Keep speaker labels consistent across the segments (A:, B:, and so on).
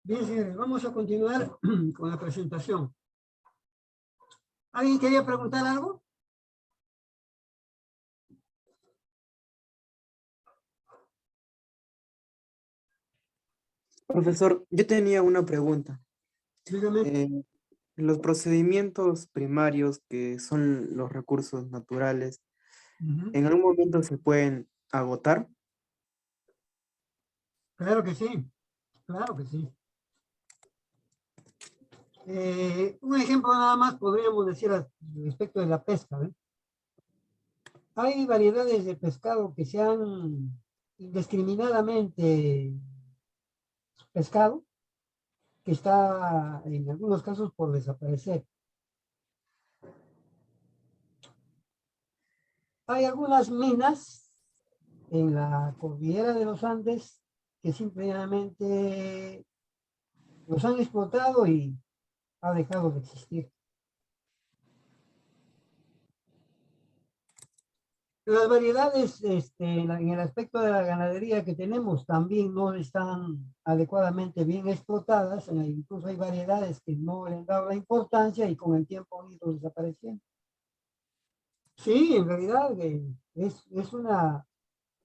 A: Bien, señores, vamos a continuar con la presentación. ¿Alguien quería preguntar algo?
B: Profesor, yo tenía una pregunta.
A: Dígame.
B: Los procedimientos primarios, que son los recursos naturales,
A: Ujú.
B: ¿en algún momento se pueden agotar?
A: Claro que sí, claro que sí. Un ejemplo nada más podríamos decir respecto de la pesca, ¿eh? Hay variedades de pescado que se han indiscriminadamente pescado, que está en algunos casos por desaparecer. Hay algunas minas en la cordillera de los Andes que simplemente los han explotado y ha dejado de existir. Las variedades en el aspecto de la ganadería que tenemos también no están adecuadamente bien explotadas. Incluso hay variedades que no le han dado la importancia y con el tiempo han ido desapareciendo. Sí, en realidad es una,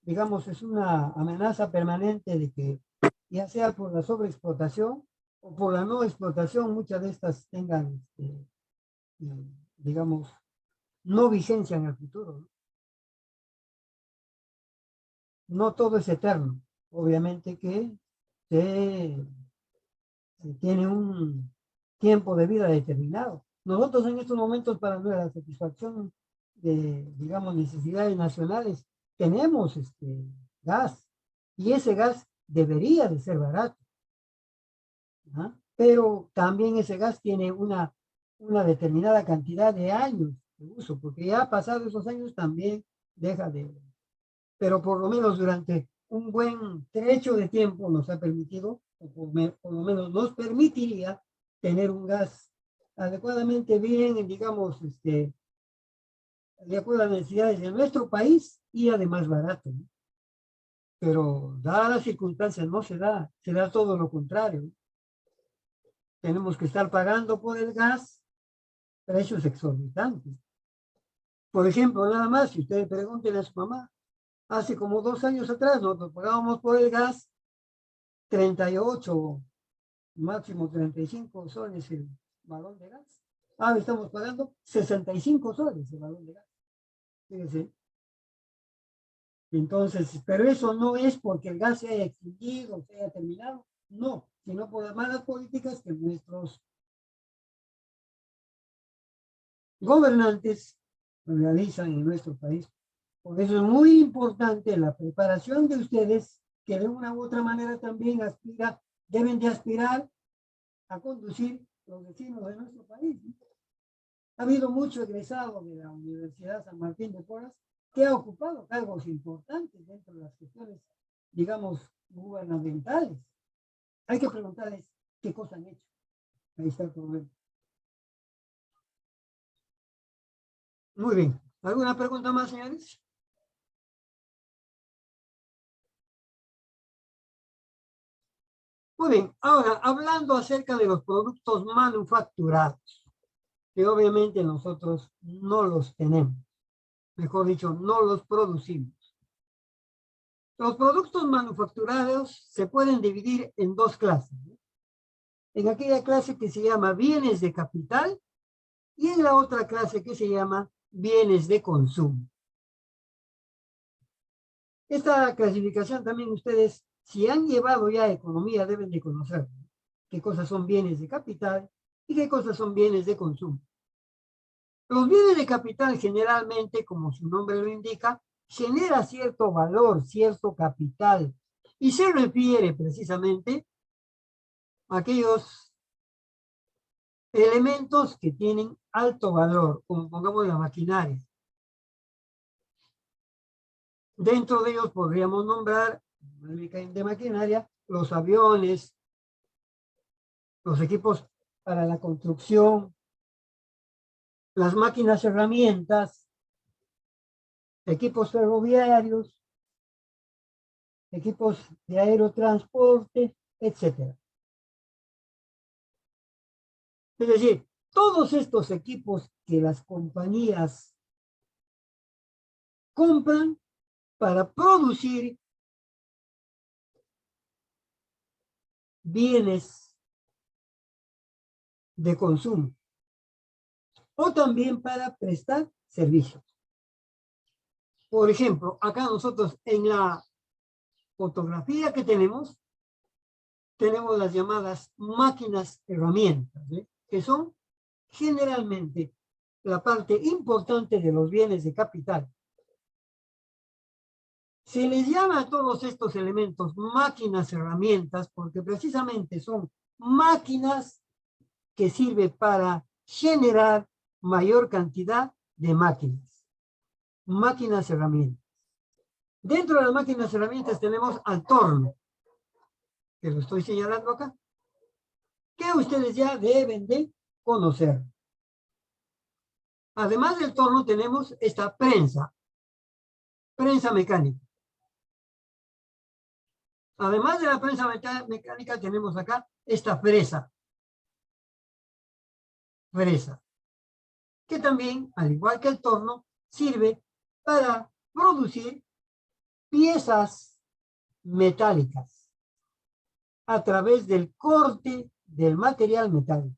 A: digamos, es una amenaza permanente de que ya sea por la sobreexplotación o por la no explotación, muchas de estas tengan, digamos, no vigencia en el futuro, ¿no? No todo es eterno. Obviamente que se, se tiene un tiempo de vida determinado. Nosotros en estos momentos, para nuestra satisfacción de, digamos, necesidades nacionales, tenemos gas y ese gas debería de ser barato, ¿no? Pero también ese gas tiene una determinada cantidad de años de uso, porque ya pasados esos años también deja de, pero por lo menos durante un buen trecho de tiempo nos ha permitido, o por lo menos nos permitiría tener un gas adecuadamente bien, digamos, de acuerdo a las necesidades de nuestro país y además barato, ¿no? Pero dadas las circunstancias no se da todo lo contrario, ¿no? Tenemos que estar pagando por el gas precios exorbitantes. Por ejemplo, nada más, si ustedes pregunten a su mamá, hace como 2 años atrás nosotros pagábamos por el gas 38, máximo 35 soles el balón de gas. Ahora estamos pagando 65 soles el balón de gas. Fíjense. Entonces, pero eso no es porque el gas se haya extinguido, se haya terminado, no, sino por las malas políticas que nuestros gobernantes realizan en nuestro país. Por eso es muy importante la preparación de ustedes, que de una u otra manera también deben de aspirar a conducir los destinos de nuestro país. Ha habido mucho egresado de la Universidad San Martín de Porres que ha ocupado cargos importantes dentro de las cuestiones, digamos, gubernamentales. Hay que preguntarles qué cosa han hecho. Ahí está el problema. Muy bien. ¿Alguna pregunta más, señores? Muy bien. Ahora, hablando acerca de los productos manufacturados, que obviamente nosotros no los tenemos. Mejor dicho, no los producimos. Los productos manufacturados se pueden dividir en dos clases, ¿no? En aquella clase que se llama bienes de capital y en la otra clase que se llama bienes de consumo. Esta clasificación también ustedes, si han llevado ya economía, deben de conocer qué cosas son bienes de capital y qué cosas son bienes de consumo. Los bienes de capital generalmente, como su nombre lo indica, genera cierto valor, cierto capital, y se refiere precisamente a aquellos elementos que tienen alto valor, como pongamos la maquinaria. Dentro de ellos podríamos nombrar de maquinaria, los aviones, los equipos para la construcción, las máquinas herramientas, equipos ferroviarios, equipos de aerotransporte, etcétera. Es decir, todos estos equipos que las compañías compran para producir bienes de consumo o también para prestar servicios. Por ejemplo, acá nosotros en la fotografía que tenemos las llamadas máquinas herramientas, ¿eh? Que son generalmente la parte importante de los bienes de capital. Se les llama a todos estos elementos máquinas herramientas porque precisamente son máquinas que sirven para generar mayor cantidad de máquinas. Máquinas herramientas. Dentro de las máquinas herramientas tenemos al torno, que lo estoy señalando acá, que ustedes ya deben de conocer. Además del torno tenemos esta prensa mecánica. Además de la prensa mecánica tenemos acá esta fresa, que también, al igual que el torno, sirve para producir piezas metálicas a través del corte del material metálico.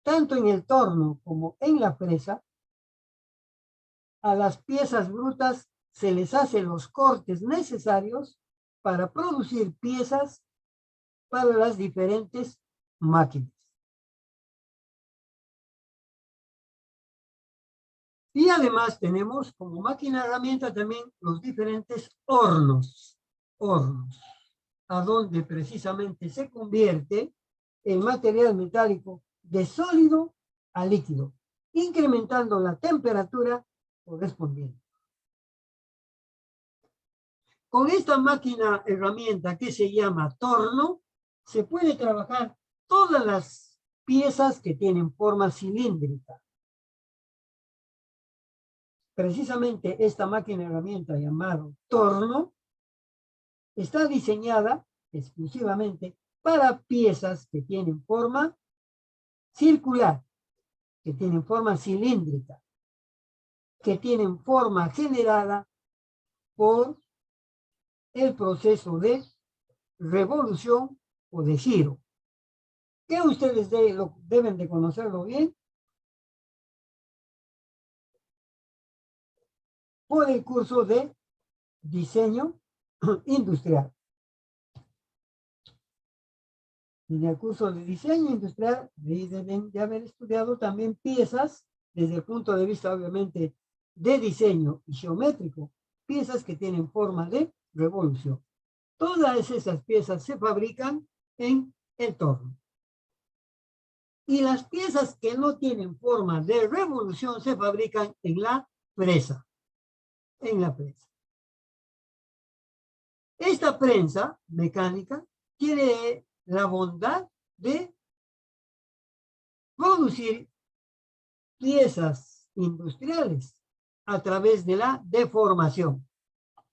A: Tanto en el torno como en la fresa, a las piezas brutas se les hacen los cortes necesarios para producir piezas para las diferentes máquinas. Y además tenemos como máquina herramienta también los diferentes hornos, a donde precisamente se convierte el material metálico de sólido a líquido, incrementando la temperatura correspondiente. Con esta máquina herramienta que se llama torno, se puede trabajar todas las piezas que tienen forma cilíndrica. Precisamente esta máquina herramienta llamada torno está diseñada exclusivamente para piezas que tienen forma circular, que tienen forma cilíndrica, que tienen forma generada por el proceso de revolución o de giro, que ustedes deben de conocerlo bien por el curso de diseño industrial. En el curso de diseño industrial deben de haber estudiado también piezas desde el punto de vista obviamente de diseño y geométrico, piezas que tienen forma de revolución. Todas esas piezas se fabrican en el torno. Y las piezas que no tienen forma de revolución se fabrican en la presa. Esta prensa mecánica tiene la bondad de producir piezas industriales a través de la deformación.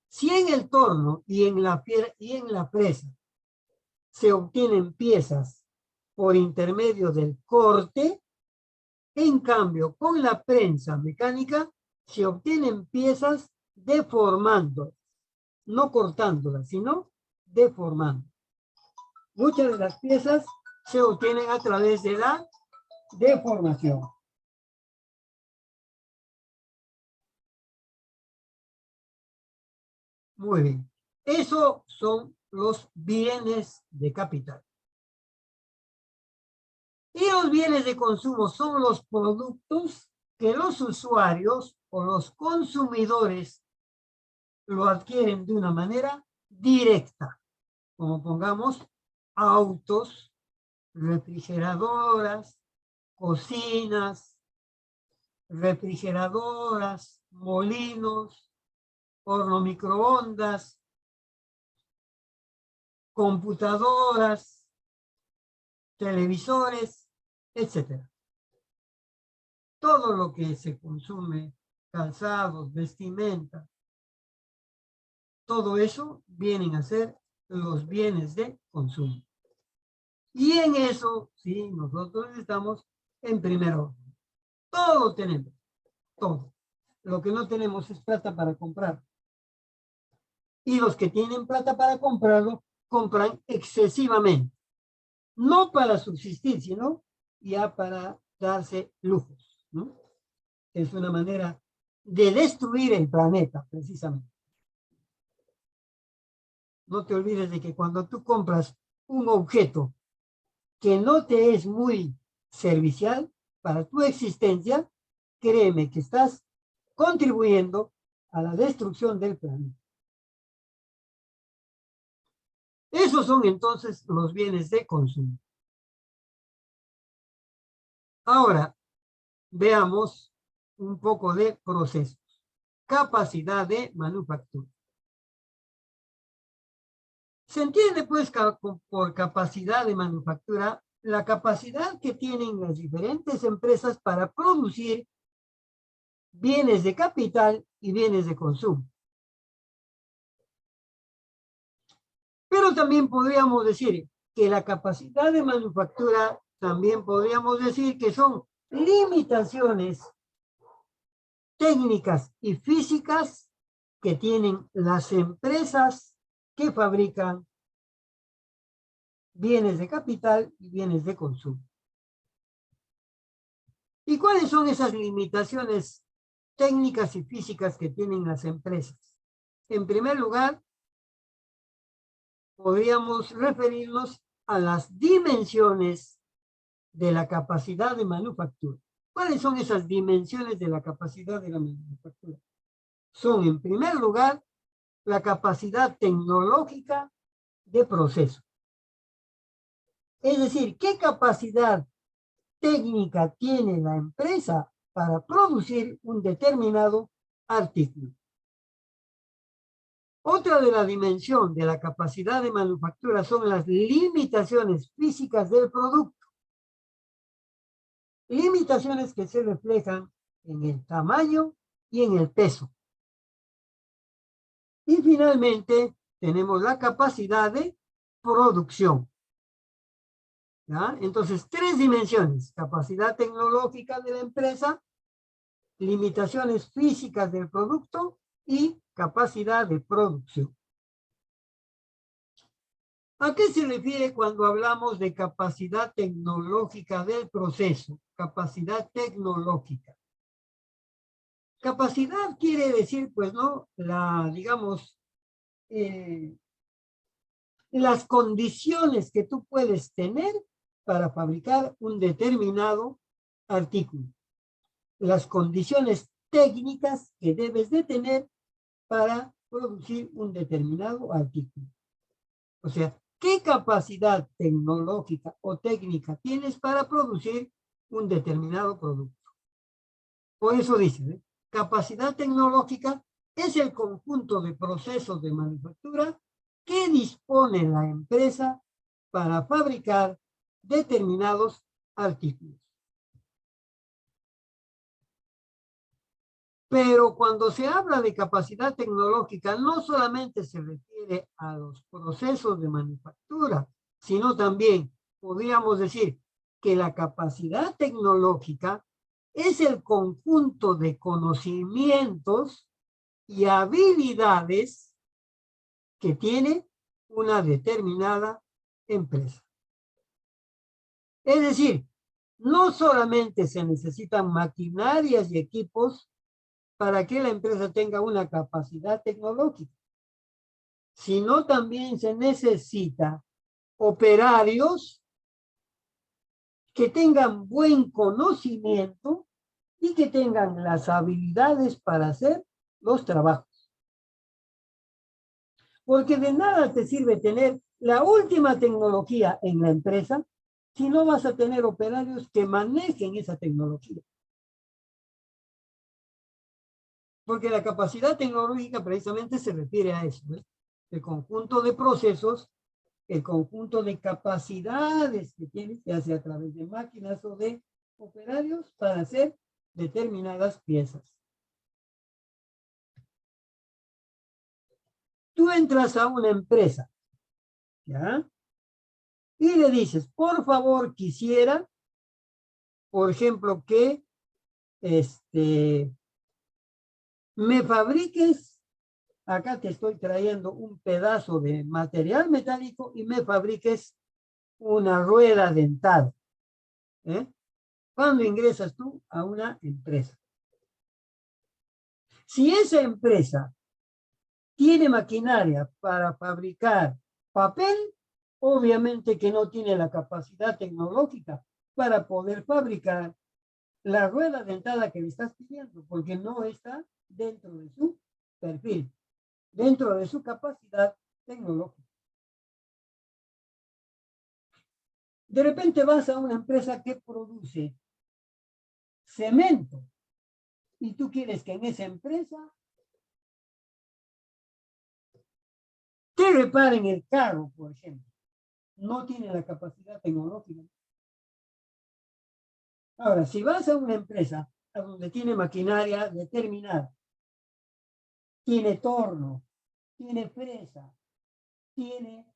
A: Si en el torno y en la presa se obtienen piezas por intermedio del corte, en cambio con la prensa mecánica se obtienen piezas deformando, no cortándolas, sino deformando. Muchas de las piezas se obtienen a través de la deformación. Muy bien. Esos son los bienes de capital. Y los bienes de consumo son los productos que los usuarios o los consumidores lo adquieren de una manera directa, como pongamos autos, refrigeradoras, cocinas, molinos, horno microondas, computadoras, televisores, etc. Todo lo que se consume, calzados, vestimenta, todo eso vienen a ser los bienes de consumo. Y en eso, sí, nosotros estamos en primer orden. Todo tenemos, todo. Lo que no tenemos es plata para comprar. Y los que tienen plata para comprarlo, compran excesivamente. No para subsistir, sino ya para darse lujos, ¿no? Es una manera de destruir el planeta, precisamente. No te olvides de que cuando tú compras un objeto que no te es muy servicial para tu existencia, créeme que estás contribuyendo a la destrucción del planeta. Esos son entonces los bienes de consumo. Ahora, veamos un poco de procesos. Capacidad de manufactura. Se entiende pues por capacidad de manufactura la capacidad que tienen las diferentes empresas para producir bienes de capital y bienes de consumo. Pero también podríamos decir que la capacidad de manufactura, también podríamos decir que son limitaciones técnicas y físicas que tienen las empresas que fabrican bienes de capital y bienes de consumo. ¿Y cuáles son esas limitaciones técnicas y físicas que tienen las empresas? En primer lugar, podríamos referirnos a las dimensiones de la capacidad de manufactura. ¿Cuáles son esas dimensiones de la capacidad de la manufactura? Son, en primer lugar, la capacidad tecnológica de proceso. Es decir, ¿qué capacidad técnica tiene la empresa para producir un determinado artículo? Otra de la dimensión de la capacidad de manufactura son las limitaciones físicas del producto. Limitaciones que se reflejan en el tamaño y en el peso. Y finalmente tenemos la capacidad de producción. ¿Ya? Entonces, tres dimensiones: capacidad tecnológica de la empresa, limitaciones físicas del producto y capacidad de producción. ¿A qué se refiere cuando hablamos de capacidad tecnológica del proceso? Capacidad tecnológica. Capacidad quiere decir, pues, ¿no? Digamos, las condiciones que tú puedes tener para fabricar un determinado artículo. Las condiciones técnicas que debes de tener para producir un determinado artículo. O sea, ¿qué capacidad tecnológica o técnica tienes para producir un determinado producto? Por eso dice, capacidad tecnológica es el conjunto de procesos de manufactura que dispone la empresa para fabricar determinados artículos. Pero cuando se habla de capacidad tecnológica, no solamente se refiere a los procesos de manufactura, sino también podríamos decir que la capacidad tecnológica es el conjunto de conocimientos y habilidades que tiene una determinada empresa. Es decir, no solamente se necesitan maquinarias y equipos para que la empresa tenga una capacidad tecnológica, sino también se necesita operarios que tengan buen conocimiento y que tengan las habilidades para hacer los trabajos. Porque de nada te sirve tener la última tecnología en la empresa si no vas a tener operarios que manejen esa tecnología. Porque la capacidad tecnológica precisamente se refiere a eso, ¿eh? El conjunto de procesos, el conjunto de capacidades que tienes, ya sea a través de máquinas o de operarios, para hacer determinadas piezas. Tú entras a una empresa, ¿ya? y le dices, por favor, quisiera, por ejemplo, que me fabriques, acá te estoy trayendo un pedazo de material metálico y me fabriques una rueda dentada. Cuando ingresas tú a una empresa. Si esa empresa tiene maquinaria para fabricar papel, obviamente que no tiene la capacidad tecnológica para poder fabricar la rueda dentada que le estás pidiendo, porque no está dentro de su perfil, dentro de su capacidad tecnológica. De repente vas a una empresa que produce cemento y tú quieres que en esa empresa te reparen el carro, por ejemplo. No tiene la capacidad tecnológica. Ahora, si vas a una empresa a donde tiene maquinaria determinada, tiene torno, tiene fresa, tiene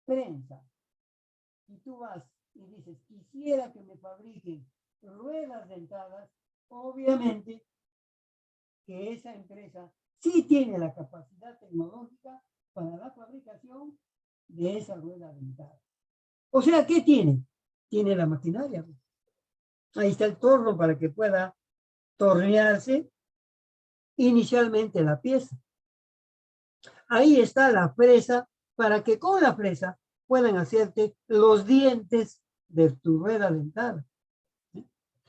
A: prensa, y tú vas y dices, quisiera que me fabriquen ruedas dentadas, obviamente que esa empresa sí tiene la capacidad tecnológica para la fabricación de esa rueda dentada. O sea, ¿qué tiene? Tiene la maquinaria. Ahí está el torno para que pueda tornearse inicialmente la pieza. Ahí está la fresa para que con la fresa puedan hacerte los dientes de tu rueda dentada.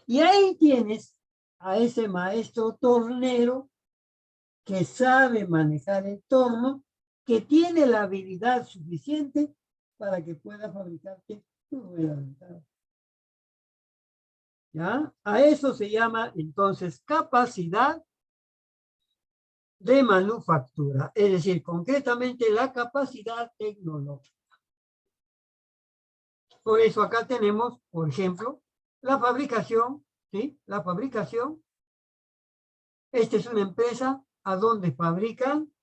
A: Y ahí tienes a ese maestro tornero que sabe manejar el torno, que tiene la habilidad suficiente para que pueda fabricarte tu rueda dentada. ¿Ya? A eso se llama entonces capacidad de manufactura, es decir, concretamente la capacidad tecnológica. Por eso acá tenemos, por ejemplo, la fabricación, ¿sí? La fabricación. Esta es una empresa a donde fabrican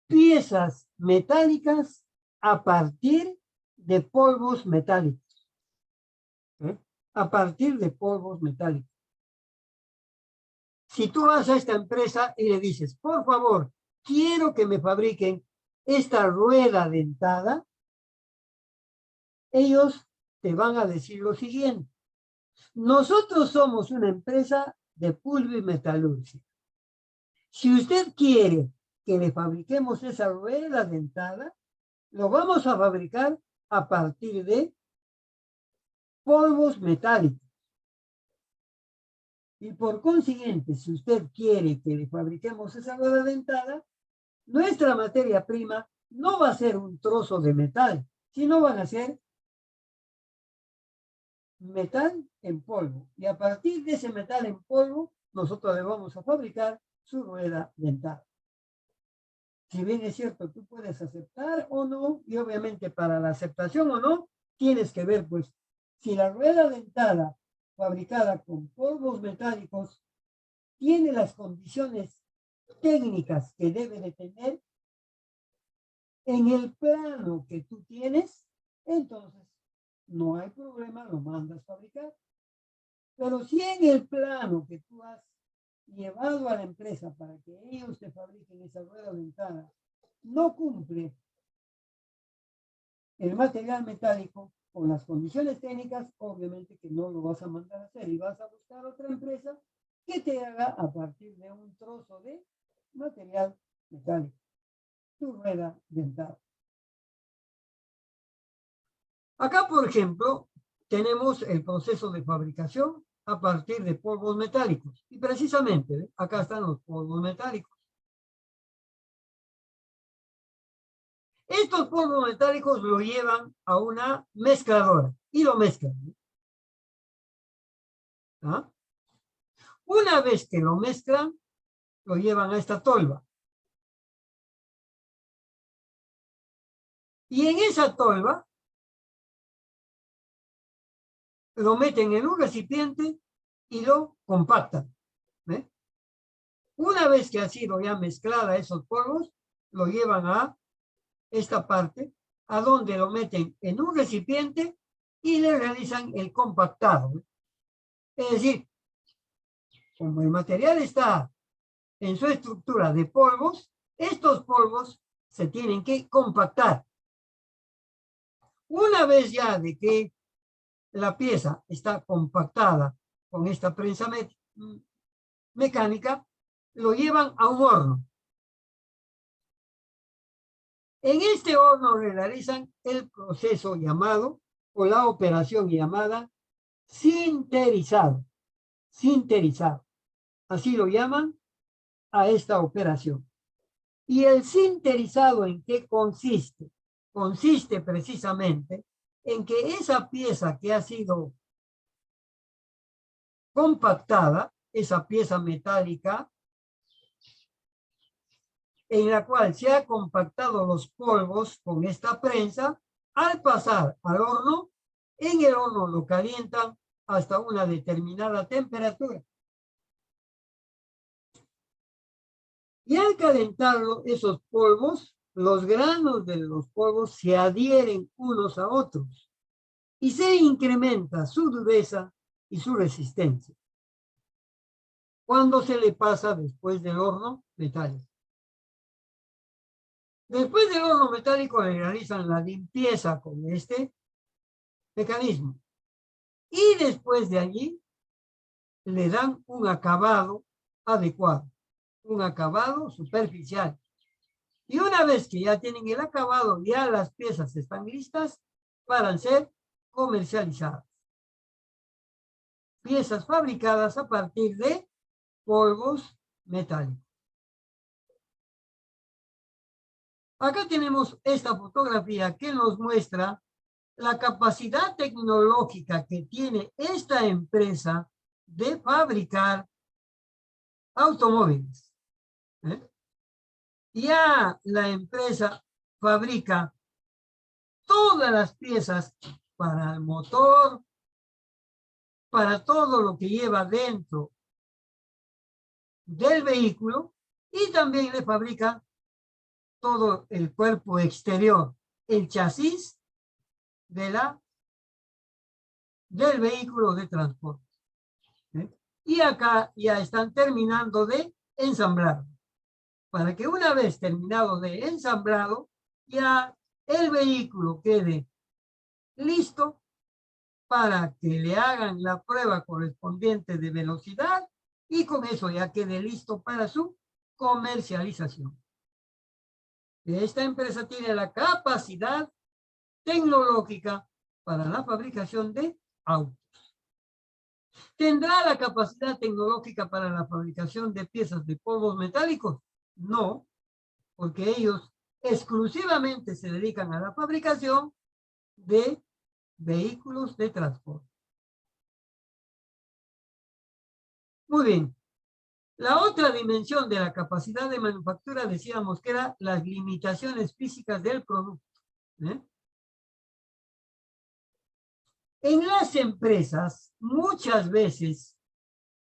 A: piezas metálicas a partir de polvos metálicos. A partir de polvos metálicos. Si tú vas a esta empresa y le dices, por favor, quiero que me fabriquen esta rueda dentada, ellos te van a decir lo siguiente. Nosotros somos una empresa de pulvimetalurgia. Si usted quiere que le fabriquemos esa rueda dentada, lo vamos a fabricar a partir de polvos metálicos. Y por consiguiente, si usted quiere que le fabriquemos esa rueda dentada, nuestra materia prima no va a ser un trozo de metal, sino van a ser metal en polvo. Y a partir de ese metal en polvo, nosotros le vamos a fabricar su rueda dentada. Si bien es cierto, tú puedes aceptar o no, y obviamente para la aceptación o no, tienes que ver, pues, si la rueda dentada fabricada con polvos metálicos tiene las condiciones técnicas que debe de tener en el plano que tú tienes, entonces no hay problema, lo mandas fabricar. Pero si en el plano que tú has llevado a la empresa para que ellos te fabriquen esa rueda dentada no cumple el material metálico con las condiciones técnicas, obviamente que no lo vas a mandar a hacer y vas a buscar otra empresa que te haga a partir de un trozo de material metálico tu rueda dentada. Acá, por ejemplo, tenemos el proceso de fabricación a partir de polvos metálicos. Y precisamente, acá están los polvos metálicos. Estos polvos metálicos lo llevan a una mezcladora y lo mezclan. ¿Ah? Una vez que lo mezclan, lo llevan a esta tolva. Y en esa tolva lo meten en un recipiente y lo compactan. ¿Ve? Una vez que ha sido ya mezclada esos polvos, lo llevan a esta parte a donde lo meten en un recipiente y le realizan el compactado. Es decir, como el material está en su estructura de polvos, estos polvos se tienen que compactar. Una vez ya de que la pieza está compactada con esta prensa mecánica, lo llevan a un horno. En este horno realizan el proceso llamado, o la operación llamada, sinterizado. Sinterizado. Así lo llaman a esta operación. ¿Y el sinterizado en qué consiste? Consiste precisamente en que esa pieza que ha sido compactada, esa pieza metálica, en la cual se ha compactado los polvos con esta prensa, al pasar al horno, en el horno lo calientan hasta una determinada temperatura. Y al calentarlo, esos polvos, los granos de los polvos se adhieren unos a otros y se incrementa su dureza y su resistencia cuando se le pasa después del horno metálico. Después del horno metálico le realizan la limpieza con este mecanismo y después de allí le dan un acabado adecuado, un acabado superficial. Y una vez que ya tienen el acabado, ya las piezas están listas para ser comercializadas. Piezas fabricadas a partir de polvos metálicos. Acá tenemos esta fotografía que nos muestra la capacidad tecnológica que tiene esta empresa de fabricar automóviles. Ya la empresa fabrica todas las piezas para el motor, para todo lo que lleva dentro del vehículo, y también le fabrica todo el cuerpo exterior, el chasis del vehículo de transporte. Y acá ya están terminando de ensamblar, para que una vez terminado de ensamblado, ya el vehículo quede listo para que le hagan la prueba correspondiente de velocidad y con eso ya quede listo para su comercialización. Esta empresa tiene la capacidad tecnológica para la fabricación de autos. ¿Tendrá la capacidad tecnológica para la fabricación de piezas de polvos metálicos? No, porque ellos exclusivamente se dedican a la fabricación de vehículos de transporte. Muy bien. La otra dimensión de la capacidad de manufactura decíamos que eran las limitaciones físicas del producto. En las empresas muchas veces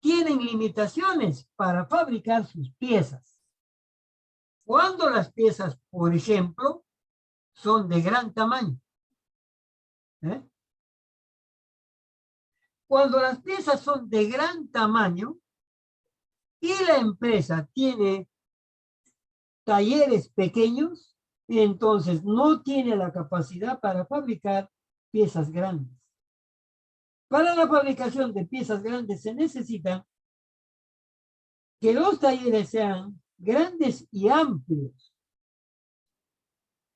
A: tienen limitaciones para fabricar sus piezas. Cuando las piezas, por ejemplo, son de gran tamaño. Cuando las piezas son de gran tamaño y la empresa tiene talleres pequeños, entonces no tiene la capacidad para fabricar piezas grandes. Para la fabricación de piezas grandes se necesita que los talleres sean grandes y amplios.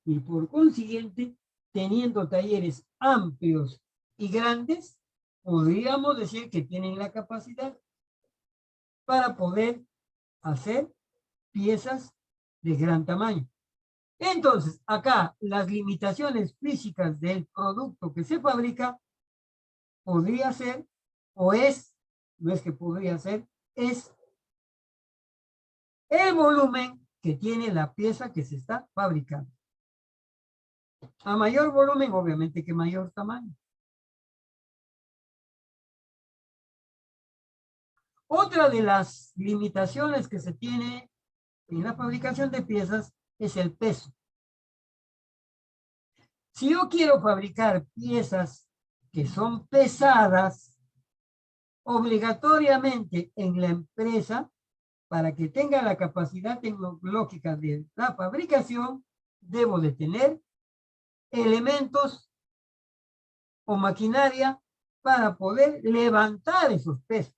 A: Y por consiguiente, teniendo talleres amplios y grandes, podríamos decir que tienen la capacidad para poder hacer piezas de gran tamaño. Entonces, acá las limitaciones físicas del producto que se fabrica podría ser, o es, no es que podría ser, es el volumen que tiene la pieza que se está fabricando. A mayor volumen, obviamente que mayor tamaño. Otra de las limitaciones que se tiene en la fabricación de piezas es el peso. Si yo quiero fabricar piezas que son pesadas, obligatoriamente en la empresa, para que tenga la capacidad tecnológica de la fabricación, debo de tener elementos o maquinaria para poder levantar esos pesos.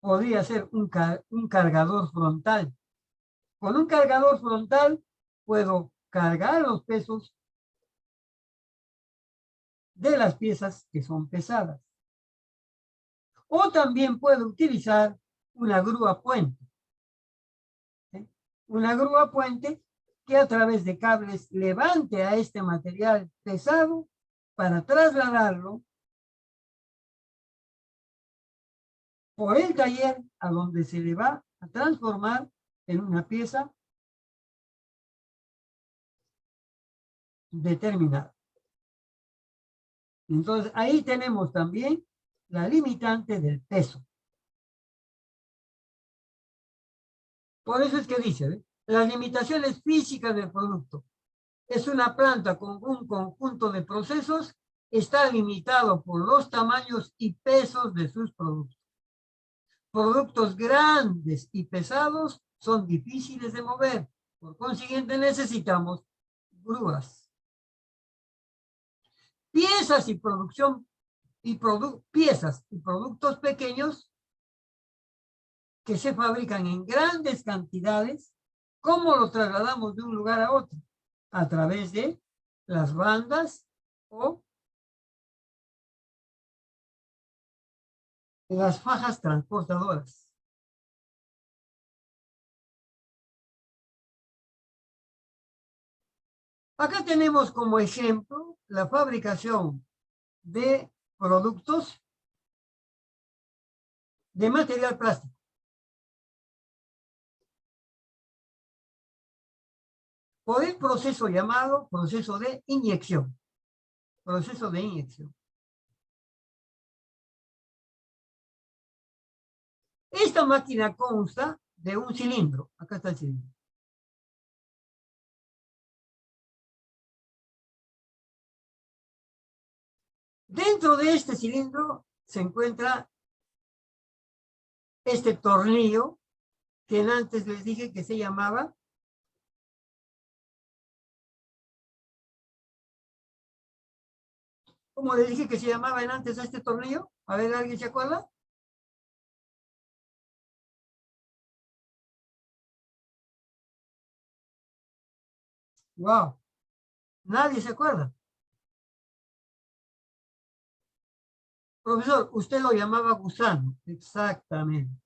A: Podría ser un cargador frontal. Con un cargador frontal puedo cargar los pesos de las piezas que son pesadas. O también puedo utilizar una grúa puente. ¿Sí? Una grúa puente que a través de cables levante a este material pesado para trasladarlo por el taller a donde se le va a transformar en una pieza determinada. Entonces, ahí tenemos también la limitante del peso. Por eso es que dice, ¿eh? Las limitaciones físicas del producto. Es una planta con un conjunto de procesos, está limitado por los tamaños y pesos de sus productos. Productos grandes y pesados son difíciles de mover. Por consiguiente, necesitamos grúas. Piezas y producción piezas y productos pequeños que se fabrican en grandes cantidades, ¿cómo lo trasladamos de un lugar a otro? A través de las bandas o las fajas transportadoras. Acá tenemos como ejemplo la fabricación de productos de material plástico. Por el proceso llamado proceso de inyección. Proceso de inyección. Esta máquina consta de un cilindro. Acá está el cilindro. Dentro de este cilindro se encuentra este tornillo que antes les dije que se llamaba ¿cómo les dije que se llamaba antes a este tornillo? A ver, ¿alguien se acuerda? Wow, nadie se acuerda. Profesor, usted lo llamaba gusano. Exactamente.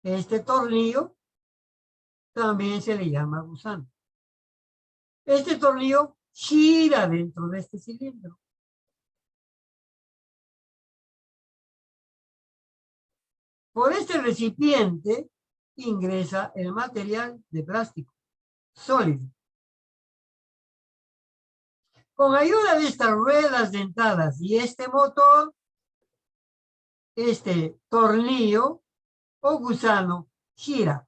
A: Este tornillo también se le llama gusano. Este tornillo gira dentro de este cilindro. Por este recipiente ingresa el material de plástico sólido. Con ayuda de estas ruedas dentadas y este motor, este tornillo o gusano gira.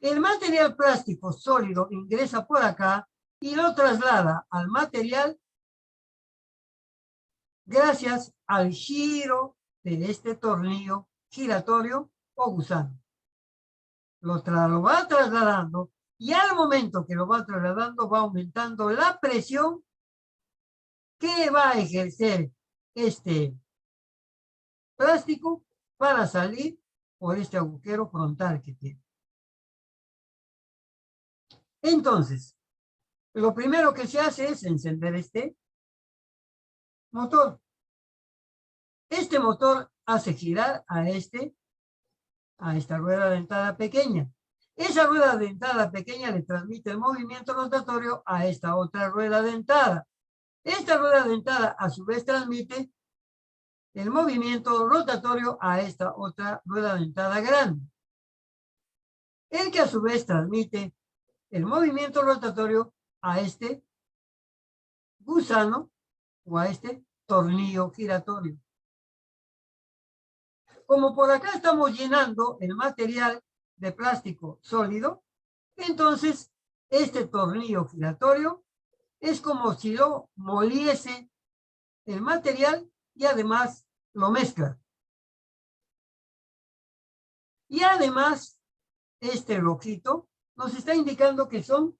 A: El material plástico sólido ingresa por acá y lo traslada al material gracias al giro de este tornillo giratorio o gusano. Lo va trasladando y al momento que lo va trasladando va aumentando la presión que va a ejercer este plástico para salir por este agujero frontal que tiene. Entonces, lo primero que se hace es encender este motor. Este motor hace girar a esta rueda dentada pequeña. Esa rueda dentada pequeña le transmite el movimiento rotatorio a esta otra rueda dentada. Esta rueda dentada a su vez transmite el movimiento rotatorio a esta otra rueda dentada grande. El que a su vez transmite el movimiento rotatorio a este gusano o a este tornillo giratorio. Como por acá estamos llenando el material de plástico sólido, entonces este tornillo giratorio es como si lo moliese el material y además lo mezcla. Y además, este rojito nos está indicando que son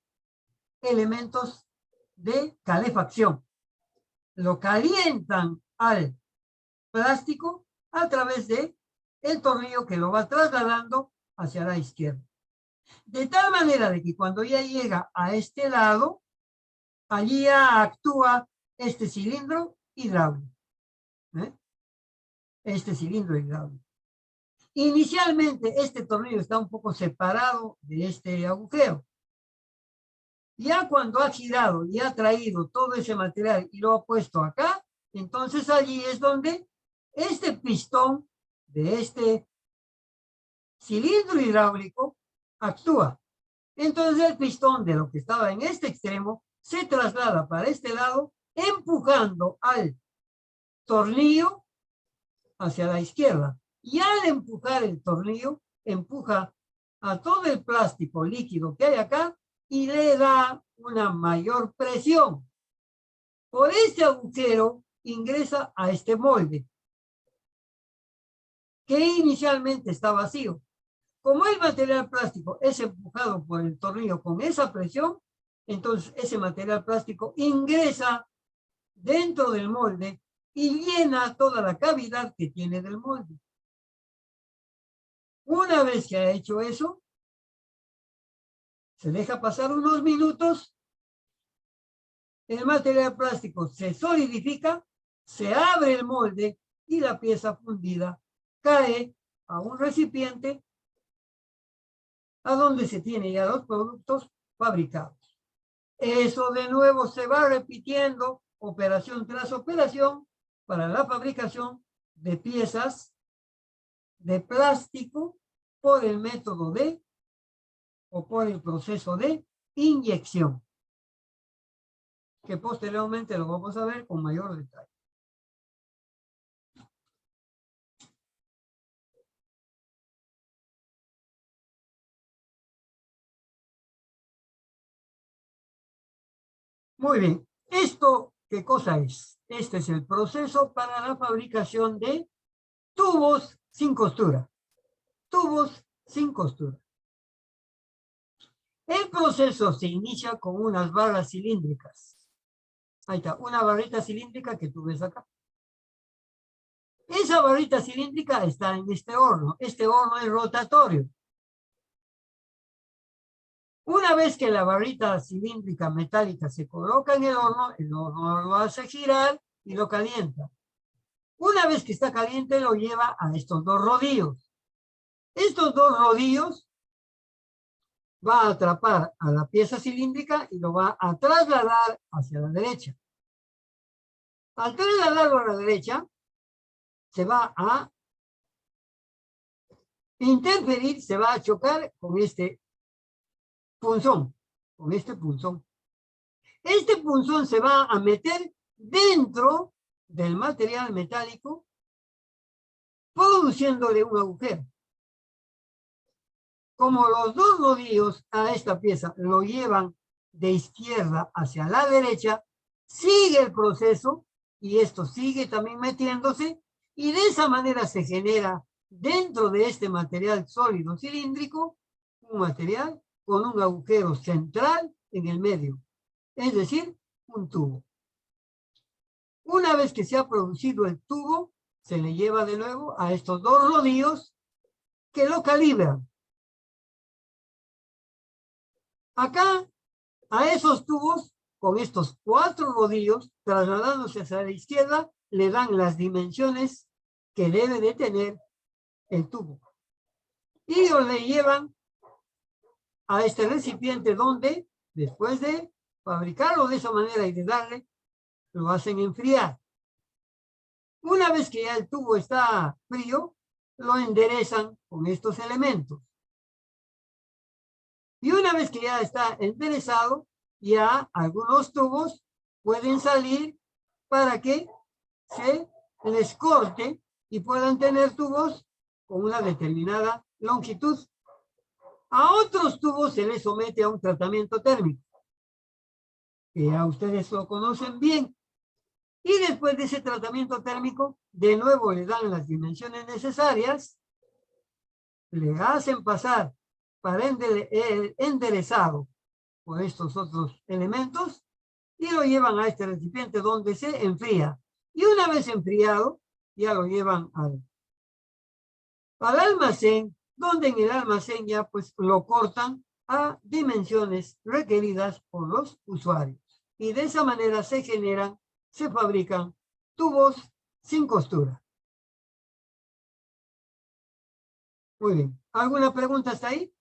A: elementos de calefacción. Lo calientan al plástico a través de el tornillo que lo va trasladando hacia la izquierda. De tal manera de que cuando ya llega a este lado, allí ya actúa este cilindro hidráulico. Este cilindro hidráulico. Inicialmente este tornillo está un poco separado de este agujero. Ya cuando ha girado y ha traído todo ese material y lo ha puesto acá, entonces allí es donde este pistón de este cilindro hidráulico actúa. Entonces el pistón de lo que estaba en este extremo se traslada para este lado, empujando al tornillo hacia la izquierda. Y al empujar el tornillo, empuja a todo el plástico líquido que hay acá y le da una mayor presión. Por este agujero ingresa a este molde, que inicialmente está vacío. Como el material plástico es empujado por el tornillo con esa presión, entonces ese material plástico ingresa dentro del molde y llena toda la cavidad que tiene del molde. Una vez que ha hecho eso, se deja pasar unos minutos, el material plástico se solidifica, se abre el molde y la pieza fundida cae a un recipiente a donde se tiene ya los productos fabricados. Eso de nuevo se va repitiendo operación tras operación para la fabricación de piezas de plástico por el método de o por el proceso de inyección, que posteriormente lo vamos a ver con mayor detalle. Muy bien, ¿esto qué cosa es? Este es el proceso para la fabricación de tubos sin costura. Tubos sin costura. El proceso se inicia con unas barras cilíndricas. Ahí está, una barrita cilíndrica que tú ves acá. Esa barrita cilíndrica está en este horno. Este horno es rotatorio. Una vez que la barrita cilíndrica metálica se coloca en el horno lo hace girar y lo calienta. Una vez que está caliente, lo lleva a estos dos rodillos. Estos dos rodillos va a atrapar a la pieza cilíndrica y lo va a trasladar hacia la derecha. Al trasladarlo a la derecha, se va a interferir, se va a chocar con este punzón, con este punzón. Este punzón se va a meter dentro del material metálico, produciéndole un agujero. Como los dos rodillos a esta pieza lo llevan de izquierda hacia la derecha, sigue el proceso y esto sigue también metiéndose y de esa manera se genera dentro de este material sólido cilíndrico un material con un agujero central en el medio, es decir, un tubo. Una vez que se ha producido el tubo, se le lleva de nuevo a estos dos rodillos que lo calibran. Acá, a esos tubos, con estos 4 rodillos, trasladándose hacia la izquierda, le dan las dimensiones que debe de tener el tubo. Y lo le llevan a este recipiente donde, después de fabricarlo de esa manera y de darle, lo hacen enfriar. Una vez que ya el tubo está frío, lo enderezan con estos elementos. Y una vez que ya está enderezado, ya algunos tubos pueden salir para que se les corte y puedan tener tubos con una determinada longitud. A otros tubos se les somete a un tratamiento térmico, que ya ustedes lo conocen bien. Y después de ese tratamiento térmico, de nuevo le dan las dimensiones necesarias, le hacen pasar para enderezado por estos otros elementos y lo llevan a este recipiente donde se enfría. Y una vez enfriado, ya lo llevan al almacén, donde en el almacén ya pues lo cortan a dimensiones requeridas por los usuarios. Y de esa manera se fabrican tubos sin costura. Muy bien. ¿Alguna pregunta hasta ahí?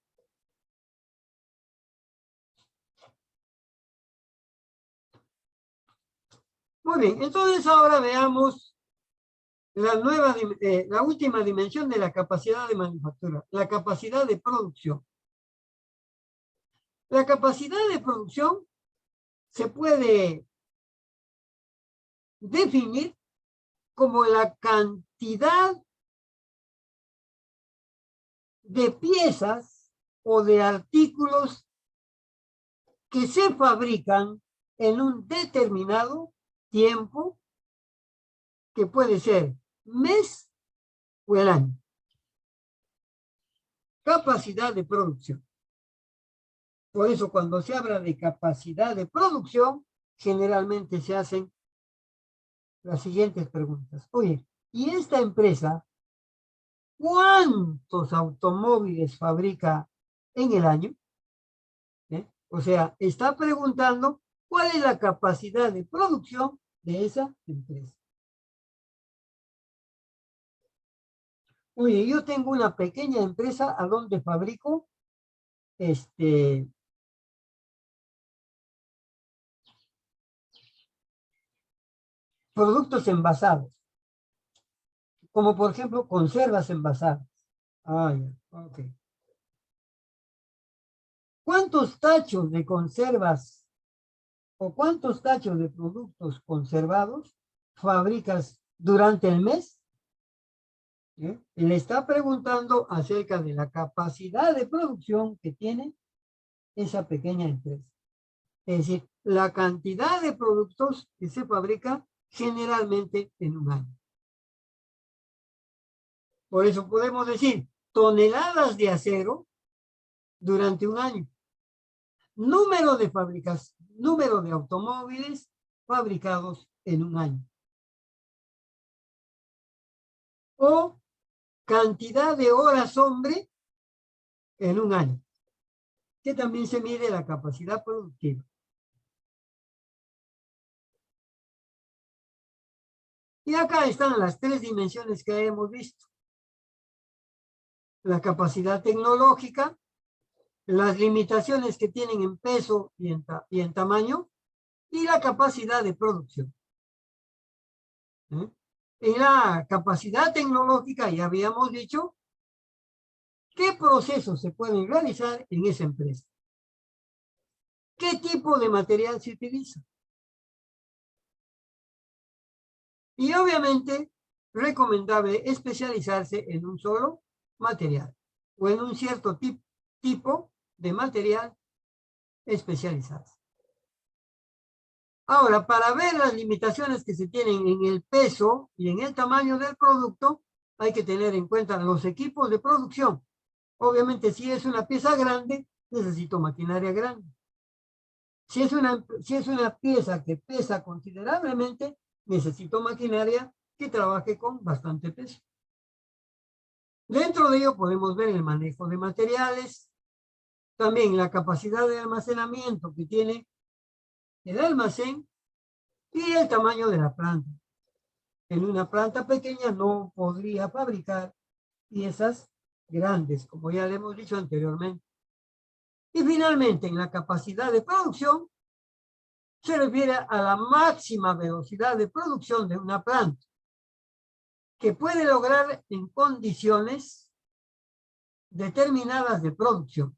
A: Muy bien. Entonces ahora veamos la última dimensión de la capacidad de manufactura, la capacidad de producción. La capacidad de producción se puede definir como la cantidad de piezas o de artículos que se fabrican en un determinado tiempo, que puede ser mes o el año. Capacidad de producción. Por eso cuando se habla de capacidad de producción, generalmente se hacen las siguientes preguntas. Oye, ¿y esta empresa cuántos automóviles fabrica en el año? O sea, está preguntando cuál es la capacidad de producción de esa empresa. Oye, yo tengo una pequeña empresa a donde fabrico productos envasados, como por ejemplo conservas envasadas. Ah, ya, ok. ¿Cuántos tachos de conservas o cuántos tachos de productos conservados fabricas durante el mes? Le está preguntando acerca de la capacidad de producción que tiene esa pequeña empresa. Es decir, la cantidad de productos que se fabrica generalmente en un año. Por eso podemos decir toneladas de acero durante un año. Número de automóviles fabricados en un año. O cantidad de horas hombre en un año, que también se mide la capacidad productiva. Y acá están las tres dimensiones que hemos visto. La capacidad tecnológica, las limitaciones que tienen en peso y en tamaño, y la capacidad de producción. En la capacidad tecnológica ya habíamos dicho qué procesos se pueden realizar en esa empresa. ¿Qué tipo de material se utiliza? Y obviamente, recomendable especializarse en un solo material o en un cierto tipo de material especializarse. Ahora, para ver las limitaciones que se tienen en el peso y en el tamaño del producto, hay que tener en cuenta los equipos de producción. Obviamente, si es una pieza grande, necesito maquinaria grande. Si es una pieza que pesa considerablemente, necesito maquinaria que trabaje con bastante peso. Dentro de ello podemos ver el manejo de materiales, también la capacidad de almacenamiento que tiene el almacén y el tamaño de la planta. En una planta pequeña no podría fabricar piezas grandes, como ya le hemos dicho anteriormente. Y finalmente, en la capacidad de producción, se refiere a la máxima velocidad de producción de una planta, que puede lograr en condiciones determinadas de producción.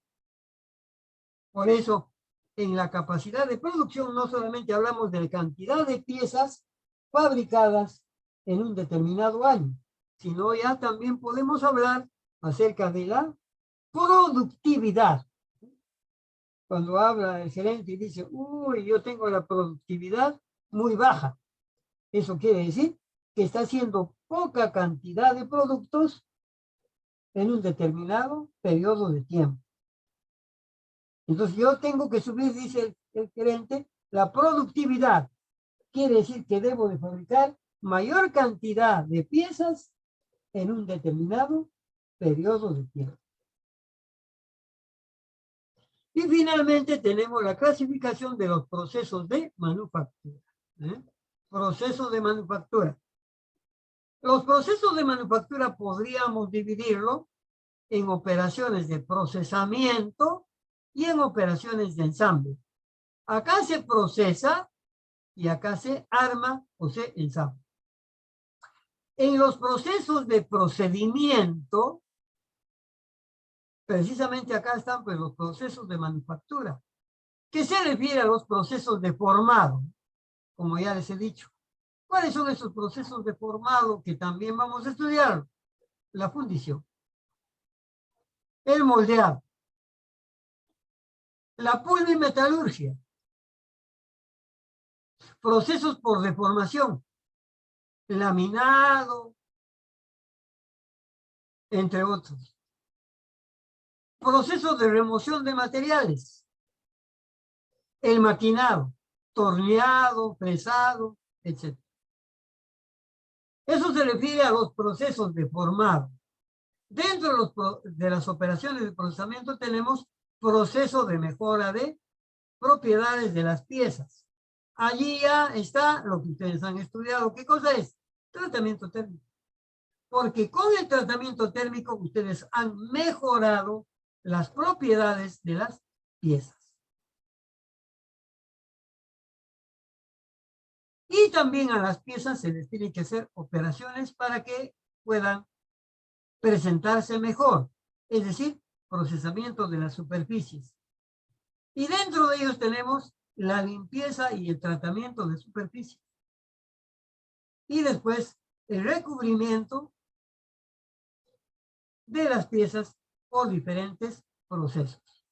A: Por eso, en la capacidad de producción no solamente hablamos de la cantidad de piezas fabricadas en un determinado año, sino ya también podemos hablar acerca de la productividad. Cuando habla el gerente y dice, uy, yo tengo la productividad muy baja. Eso quiere decir que está haciendo poca cantidad de productos en un determinado periodo de tiempo. Entonces yo tengo que subir, dice el gerente, la productividad. Quiere decir que debo de fabricar mayor cantidad de piezas en un determinado periodo de tiempo. Y finalmente tenemos la clasificación de los procesos de manufactura. Procesos de manufactura. Los procesos de manufactura podríamos dividirlo en operaciones de procesamiento y en operaciones de ensamble. Acá se procesa y acá se arma o se ensambla. En los procesos de procedimiento, precisamente acá están pues los procesos de manufactura, que se refiere a los procesos de formado, como ya les he dicho. ¿Cuáles son esos procesos de formado que también vamos a estudiar? La fundición, el moldeado, la pulvimetalurgia, procesos por deformación, laminado, entre otros. Procesos de remoción de materiales, el maquinado, torneado, fresado, etc. Eso se refiere a los procesos de formado. Dentro de las operaciones de procesamiento tenemos proceso de mejora de propiedades de las piezas. Allí ya está lo que ustedes han estudiado. ¿Qué cosa es? Tratamiento térmico. Porque con el tratamiento térmico ustedes han mejorado las propiedades de las piezas. Y también a las piezas se les tiene que hacer operaciones para que puedan presentarse mejor. Es decir, procesamiento de las superficies. Y dentro de ellos tenemos la limpieza y el tratamiento de superficie. Y después el recubrimiento de las piezas por diferentes procesos.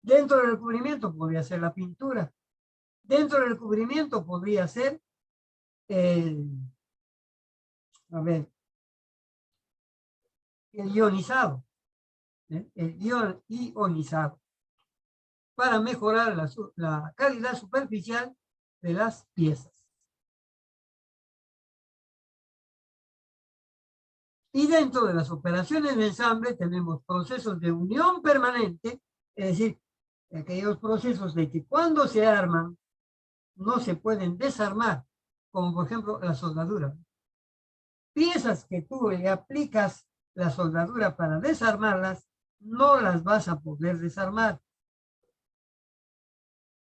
A: Dentro del recubrimiento podría ser la pintura. Dentro del recubrimiento podría ser el ionizado. El ionizado. Para mejorar la calidad superficial de las piezas. Y dentro de las operaciones de ensamble tenemos procesos de unión permanente, es decir, aquellos procesos de que cuando se arman no se pueden desarmar, como por ejemplo la soldadura. Piezas que tú le aplicas la soldadura para desarmarlas, no las vas a poder desarmar,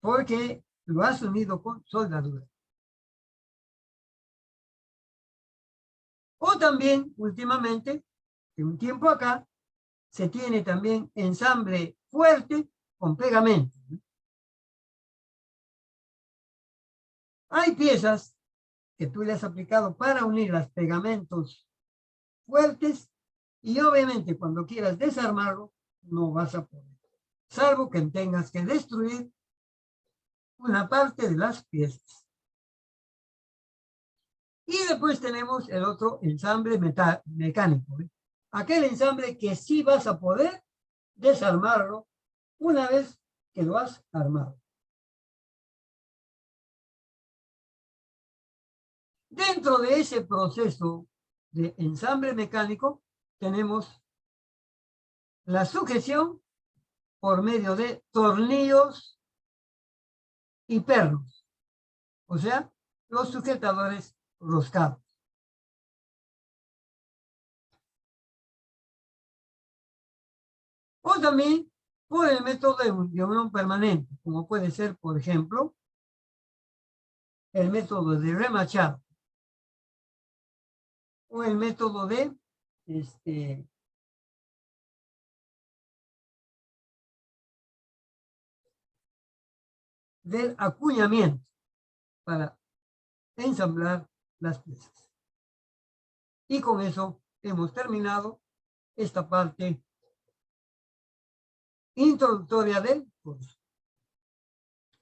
A: porque lo has unido con soldadura. O también, últimamente, de un tiempo acá, se tiene también ensamble fuerte con pegamento. Hay piezas que tú le has aplicado para unir los pegamentos fuertes y obviamente cuando quieras desarmarlo, no vas a poder. Salvo que tengas que destruir una parte de las piezas. Y después tenemos el otro ensamble mecánico. Aquel ensamble que sí vas a poder desarmarlo una vez que lo has armado. Dentro de ese proceso de ensamble mecánico tenemos la sujeción por medio de tornillos y pernos, o sea, los sujetadores roscados. O también por el método de unión permanente, como puede ser, por ejemplo, el método de remachado o el método de del acuñamiento para ensamblar las piezas. Y con eso hemos terminado esta parte introductoria del curso.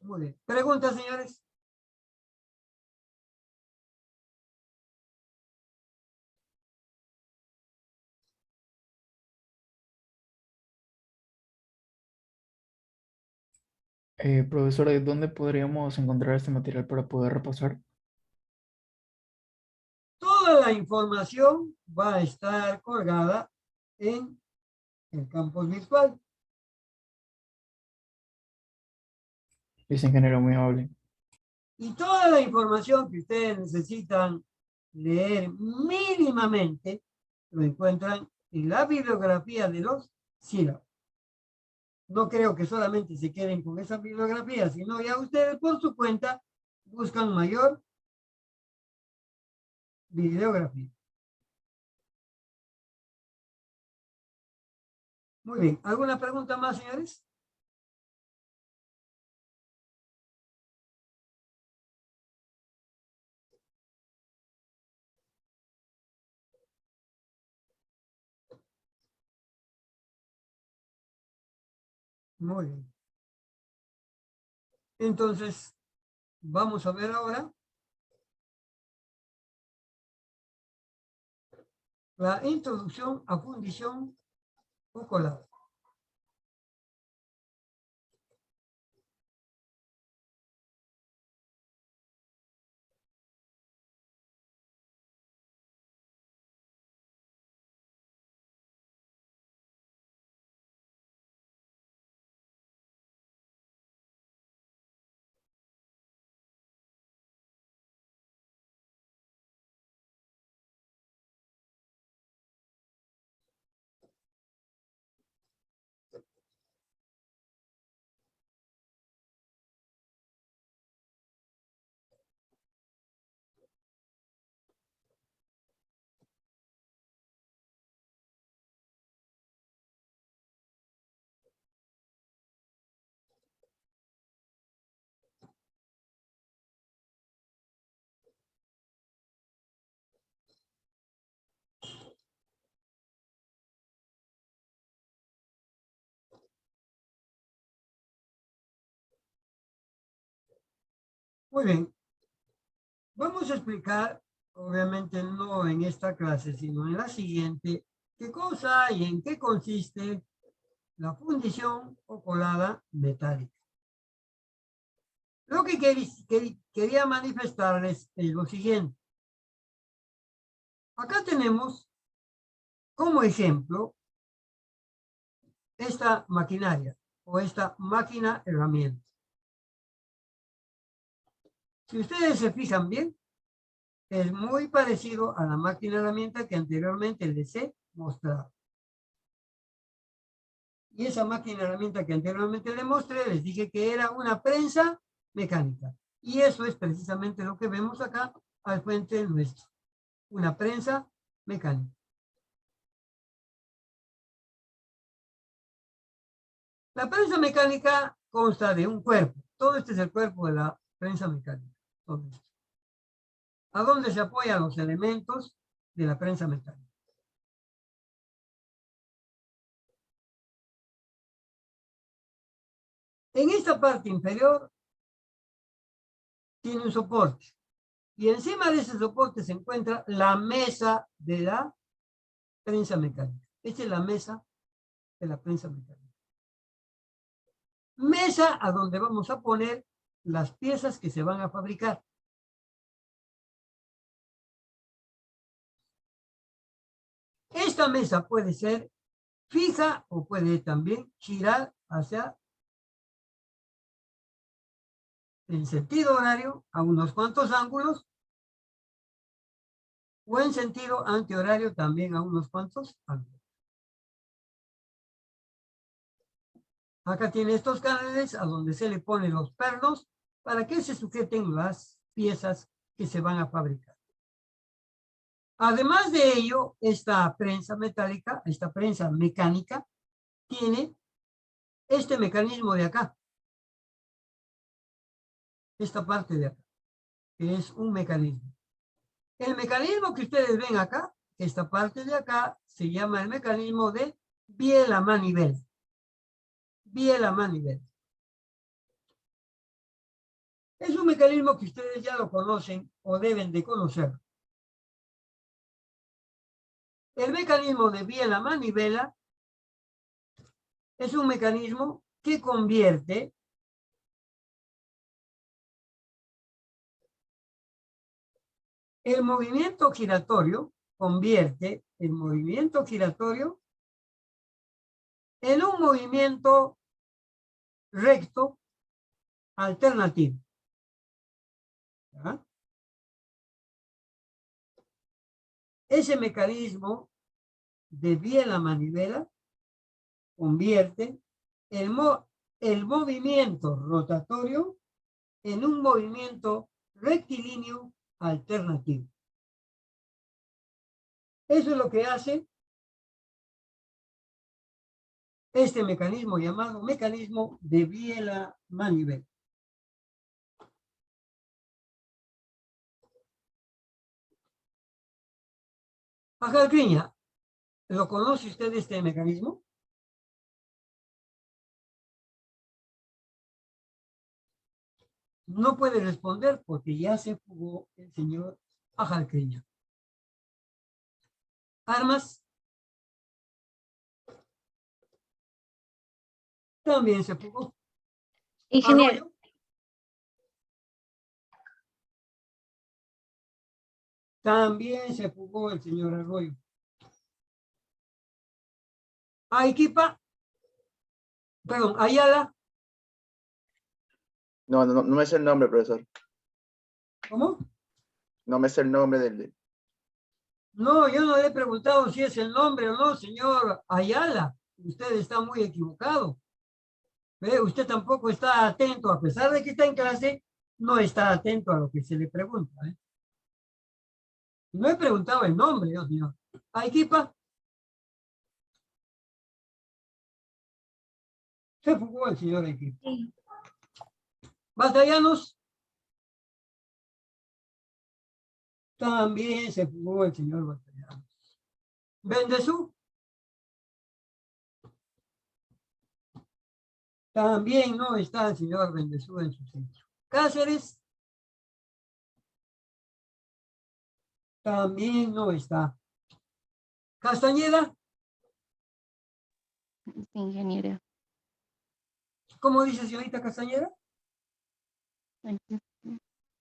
A: Muy bien. ¿Preguntas, señores?
C: Profesora, ¿dónde podríamos encontrar este material para poder repasar?
A: Toda la información va a estar colgada en el campus virtual.
C: Es ingeniero muy amable.
A: Y toda la información que ustedes necesitan leer mínimamente lo encuentran en la bibliografía de los sílabos. No creo que solamente se queden con esa bibliografía, sino ya ustedes por su cuenta buscan mayor bibliografía. Muy bien. ¿Alguna pregunta más, señores? Muy bien. Entonces, vamos a ver ahora la introducción a fundición o colado. Muy bien. Vamos a explicar, obviamente no en esta clase, sino en la siguiente, qué cosa y en qué consiste la fundición o colada metálica. Lo que quería manifestarles es lo siguiente. Acá tenemos como ejemplo esta maquinaria o esta máquina herramienta. Si ustedes se fijan bien, es muy parecido a la máquina herramienta que anteriormente les he mostrado. Y esa máquina herramienta que anteriormente les mostré, les dije que era una prensa mecánica. Y eso es precisamente lo que vemos acá al frente nuestro. Una prensa mecánica. La prensa mecánica consta de un cuerpo. Todo este es el cuerpo de la prensa mecánica. Todo esto. ¿A dónde se apoyan los elementos de la prensa mecánica? En esta parte inferior tiene un soporte. Y encima de ese soporte se encuentra la mesa de la prensa mecánica. Esta es la mesa de la prensa mecánica. Mesa a donde vamos a poner las piezas que se van a fabricar. Esta mesa puede ser fija o puede también girar hacia el sentido horario a unos cuantos ángulos o en sentido antihorario también a unos cuantos ángulos. Acá tiene estos canales a donde se le ponen los pernos para que se sujeten las piezas que se van a fabricar. Además de ello, esta prensa metálica, esta prensa mecánica, tiene este mecanismo de acá. Esta parte de acá, que es un mecanismo. El mecanismo que ustedes ven acá que esta parte de acá se llama el mecanismo de biela-manivela. Biela-manivela. Es un mecanismo que ustedes ya lo conocen o deben de conocer. El mecanismo de biela-manivela es un mecanismo que convierte el movimiento giratorio, en un movimiento recto alternativo. ¿Ya? Ese mecanismo de biela-manivela convierte el movimiento rotatorio en un movimiento rectilíneo alternativo. Eso es lo que hace este mecanismo llamado mecanismo de biela-manivela. Pajarcriña, ¿lo conoce usted este mecanismo? No puede responder porque ya se fugó el señor Pajarcriña. Armas. También se fugó.
D: Ingeniero,
A: Arroyo. También se fugó el señor Arroyo. Arequipa. Perdón, Ayala.
E: No me sé el nombre, profesor.
A: ¿Cómo?
E: No me sé el nombre del...
A: No, yo no le he preguntado si es el nombre o no, señor Ayala. Usted está muy equivocado. ¿Ve? Usted tampoco está atento, a pesar de que está en clase, no está atento a lo que se le pregunta. ¿Eh? No he preguntado el nombre, Dios mío. Arequipa. Se fugó el señor Arequipa.
D: sí.
A: Batallanos. También se fugó el señor Batallanos. Bendezú. También no está el señor Bendezú en su sitio. Cáceres. También no está. Castañeda.
D: Sí, ingeniero.
A: ¿Cómo dice señorita Castañeda?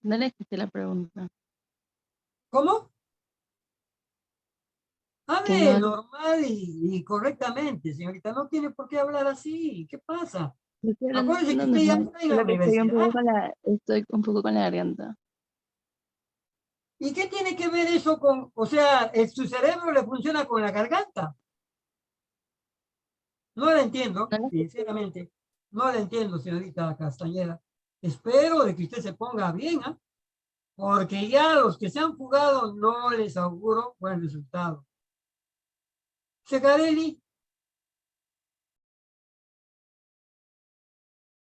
D: No le escuché la pregunta.
A: ¿Cómo?
D: Que
A: Hable
D: no,
A: normal y correctamente, señorita. No tiene por qué hablar así. ¿Qué pasa?
D: no estoy
A: Acuérdese que
D: hablando
A: usted ya
D: normal,
A: está en la
D: solo que
A: universidad.
D: estoy un poco con la garganta.
A: ¿Y qué tiene que ver eso con, o sea, su cerebro le funciona con la garganta? No la entiendo,
D: No le
A: sinceramente. No la entiendo, señorita Castañeda. Espero de que usted se ponga bien, ¿ah? Porque ya los que se han fugado no les auguro buen resultado. Secarelli.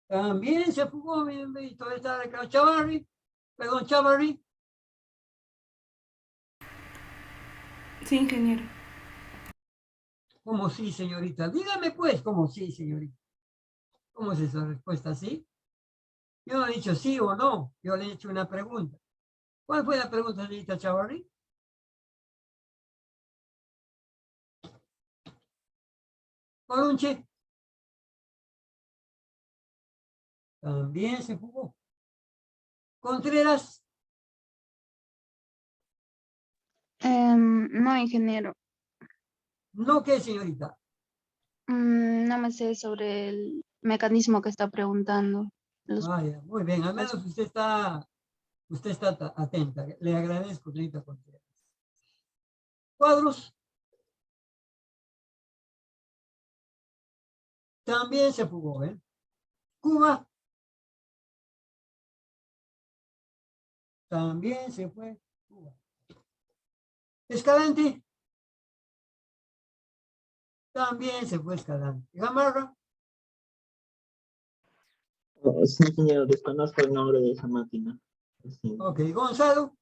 A: También se fugó, mi bendito, está de acá. Chavarri, perdón, Chavarri.
F: Sí, ingeniero.
A: ¿Cómo sí, señorita? Dígame pues, ¿cómo sí, señorita? ¿Cómo es esa respuesta? ¿Sí? Yo no he dicho sí o no, yo le he hecho una pregunta. ¿Cuál fue la pregunta, señorita Chavarri? Corunche. También se fugó. Contreras.
G: No, ingeniero.
A: ¿No qué, señorita?
G: No me sé sobre el mecanismo que está preguntando. Los
A: Vaya, muy bien, al menos
G: pasos.
A: usted está atenta. Le agradezco, señorita Contreras. Cuadros. También se fugó, ¿eh? Cuba. También se fue. Cuba. Escalante. También se fue Escalante. Gamarra.
H: Sí, ingeniero, desconozco el nombre de esa máquina. Sí.
A: Ok, Gonzalo.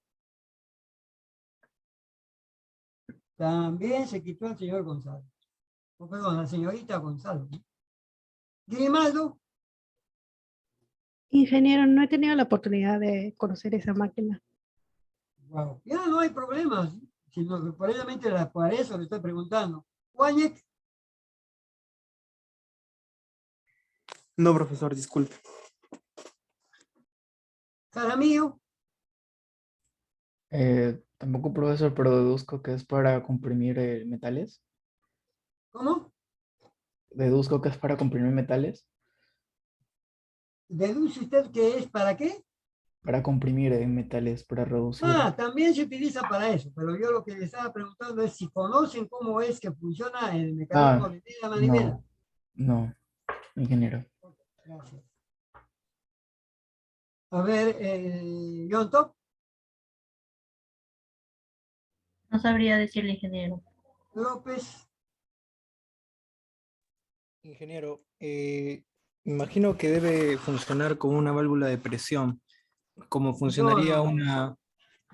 A: También se quitó el señor González. Oh, perdón, la señorita González. ¿No? Grimaldo.
I: Ingeniero, no he tenido la oportunidad de conocer esa máquina.
A: Wow. Ya no hay problemas. Sino que probablemente por eso le estoy preguntando. Guañez.
B: No, profesor, disculpe.
A: Jaramillo.
C: Tampoco, profesor, pero deduzco que es para comprimir metales.
A: ¿Cómo?
C: Deduzco que es para comprimir metales.
A: ¿Deduce usted que es para qué?
C: Para comprimir metales, para reducir.
A: Ah, también se utiliza para eso, pero yo lo que le estaba preguntando es si conocen cómo es que funciona el mecanismo de la manivela.
C: No, ingeniero.
A: Gracias. A ver, John Top,
J: No sabría decirle, ingeniero.
A: López,
K: Ingeniero, imagino que debe funcionar como una válvula de presión, como funcionaría
A: no.
K: una...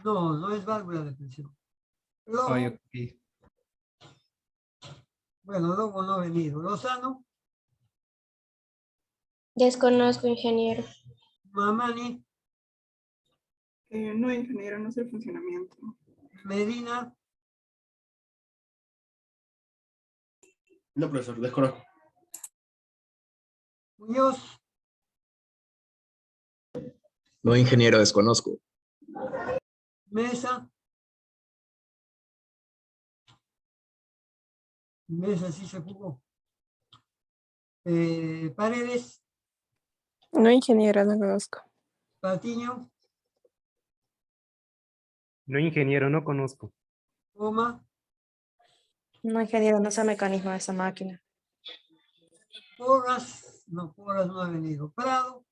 A: No es válvula de presión. Lobo,
K: Ay, ok.
A: bueno, Lobo no ha venido. Lozano,
L: Desconozco, ingeniero.
A: Mamani,
F: No, ingeniero, no sé el funcionamiento.
A: Medina,
E: No, profesor, desconozco.
A: Muñoz,
M: No, ingeniero, desconozco.
A: Mesa. Mesa sí se jugó. Paredes,
L: No, ingeniero, no conozco.
A: Patiño,
N: No, ingeniero, no conozco.
A: Oma,
L: No, ingeniero, no sé el mecanismo de esa máquina.
A: Porras no ha venido. Prado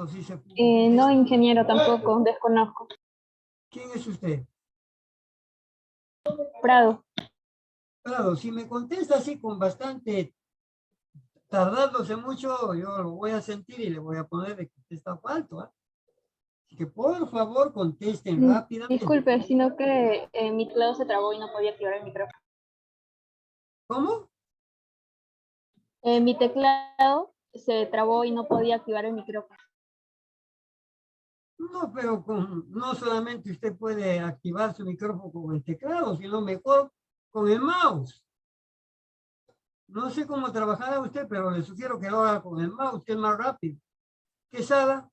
A: sí se jugó.
G: No, ingeniero, tampoco, desconozco.
A: ¿Quién es usted?
G: Prado.
A: Prado, si me contesta así con bastante, tardándose mucho, yo lo voy a sentir y le voy a poner de que usted está falto. Así que por favor contesten rápidamente.
G: Disculpe, sino que mi teclado se trabó y no podía activar el micrófono.
A: ¿Cómo?
G: Mi teclado se trabó y no podía activar el micrófono.
A: No, pero no solamente usted puede activar su micrófono con el teclado, sino mejor con el mouse. No sé cómo trabajará usted, pero le sugiero que lo haga con el mouse, que es más rápido. Quesada,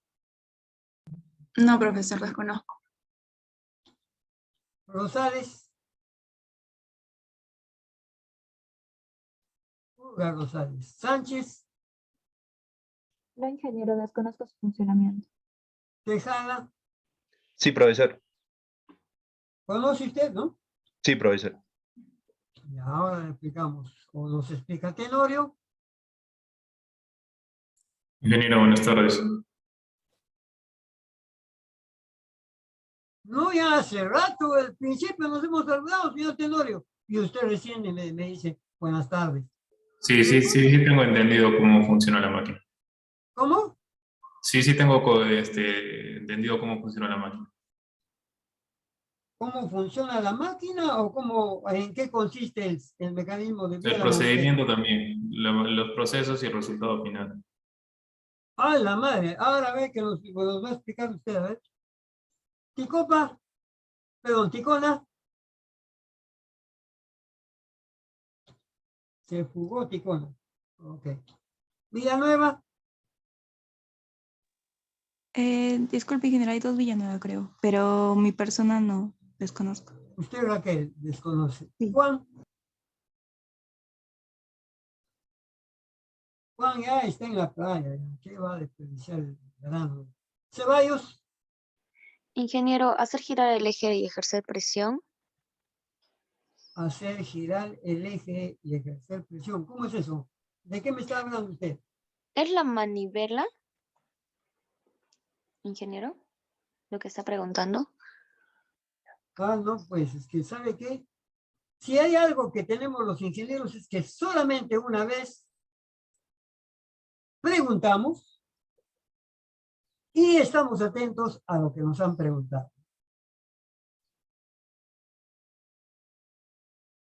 F: No, profesor, desconozco.
A: Rosales. Pulgar Rosales. Sánchez,
J: No, ingeniero, desconozco su funcionamiento.
A: Tejada.
M: Sí, profesor.
A: ¿Conoce usted, no?
M: Sí, profesor.
A: Y ahora le explicamos, o nos explica Tenorio.
N: Ingeniero, buenas tardes.
A: No, ya hace rato, al principio nos hemos saludado, señor Tenorio. Y usted recién me dice, buenas tardes.
N: Sí, tengo entendido cómo funciona la máquina.
A: ¿Cómo?
N: Sí, tengo entendido cómo funciona la máquina.
A: ¿Cómo funciona la máquina o en qué consiste el mecanismo de
N: El
A: vida?
N: procedimiento también, los procesos y el resultado final.
A: ¡Ah, la madre! Ahora ve que nos va a explicar usted, a ver. Ticopa, perdón, Ticona. Se fugó Ticona. Ok. Villanueva.
F: Disculpe, ingeniero, hay dos Villanueva, creo, pero mi persona no, desconozco.
A: Usted, Raquel, desconoce.
F: Sí.
A: Juan. Juan ya está en la playa. ¿Qué va a desperdiciar el verano? Ceballos.
L: Ingeniero, hacer girar el eje y ejercer presión.
A: Hacer girar el eje y ejercer presión. ¿Cómo es eso? ¿De qué me está hablando usted?
L: ¿Es la manivela? Ingeniero, lo que está preguntando.
A: Ah, no, pues es que ¿sabe qué? Si hay algo que tenemos los ingenieros es que solamente una vez preguntamos y estamos atentos a lo que nos han preguntado.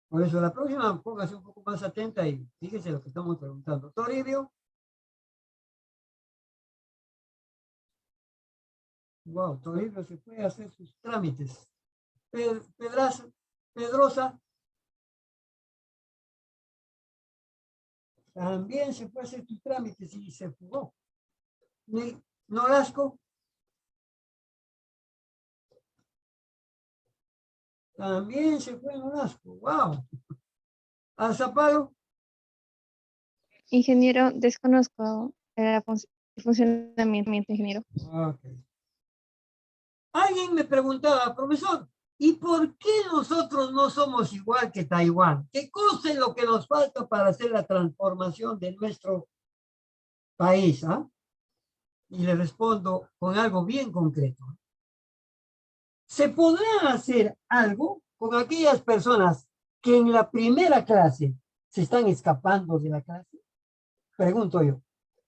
A: Por eso la próxima póngase un poco más atenta y fíjese lo que estamos preguntando. Toribio. Wow, Toribio se puede hacer sus trámites. Pedrosa. También se puede hacer sus trámites y se fugó. Nolasco. También se fue Nolasco. Wow. Alzapalo.
D: Ingeniero, desconozco el funcionamiento, ingeniero.
A: Okay. Alguien me preguntaba, profesor, ¿y por qué nosotros no somos igual que Taiwán? ¿Qué cosa es lo que nos falta para hacer la transformación de nuestro país? ¿Ah? Y le respondo con algo bien concreto. ¿Se podrá hacer algo con aquellas personas que en la primera clase se están escapando de la clase? Pregunto yo,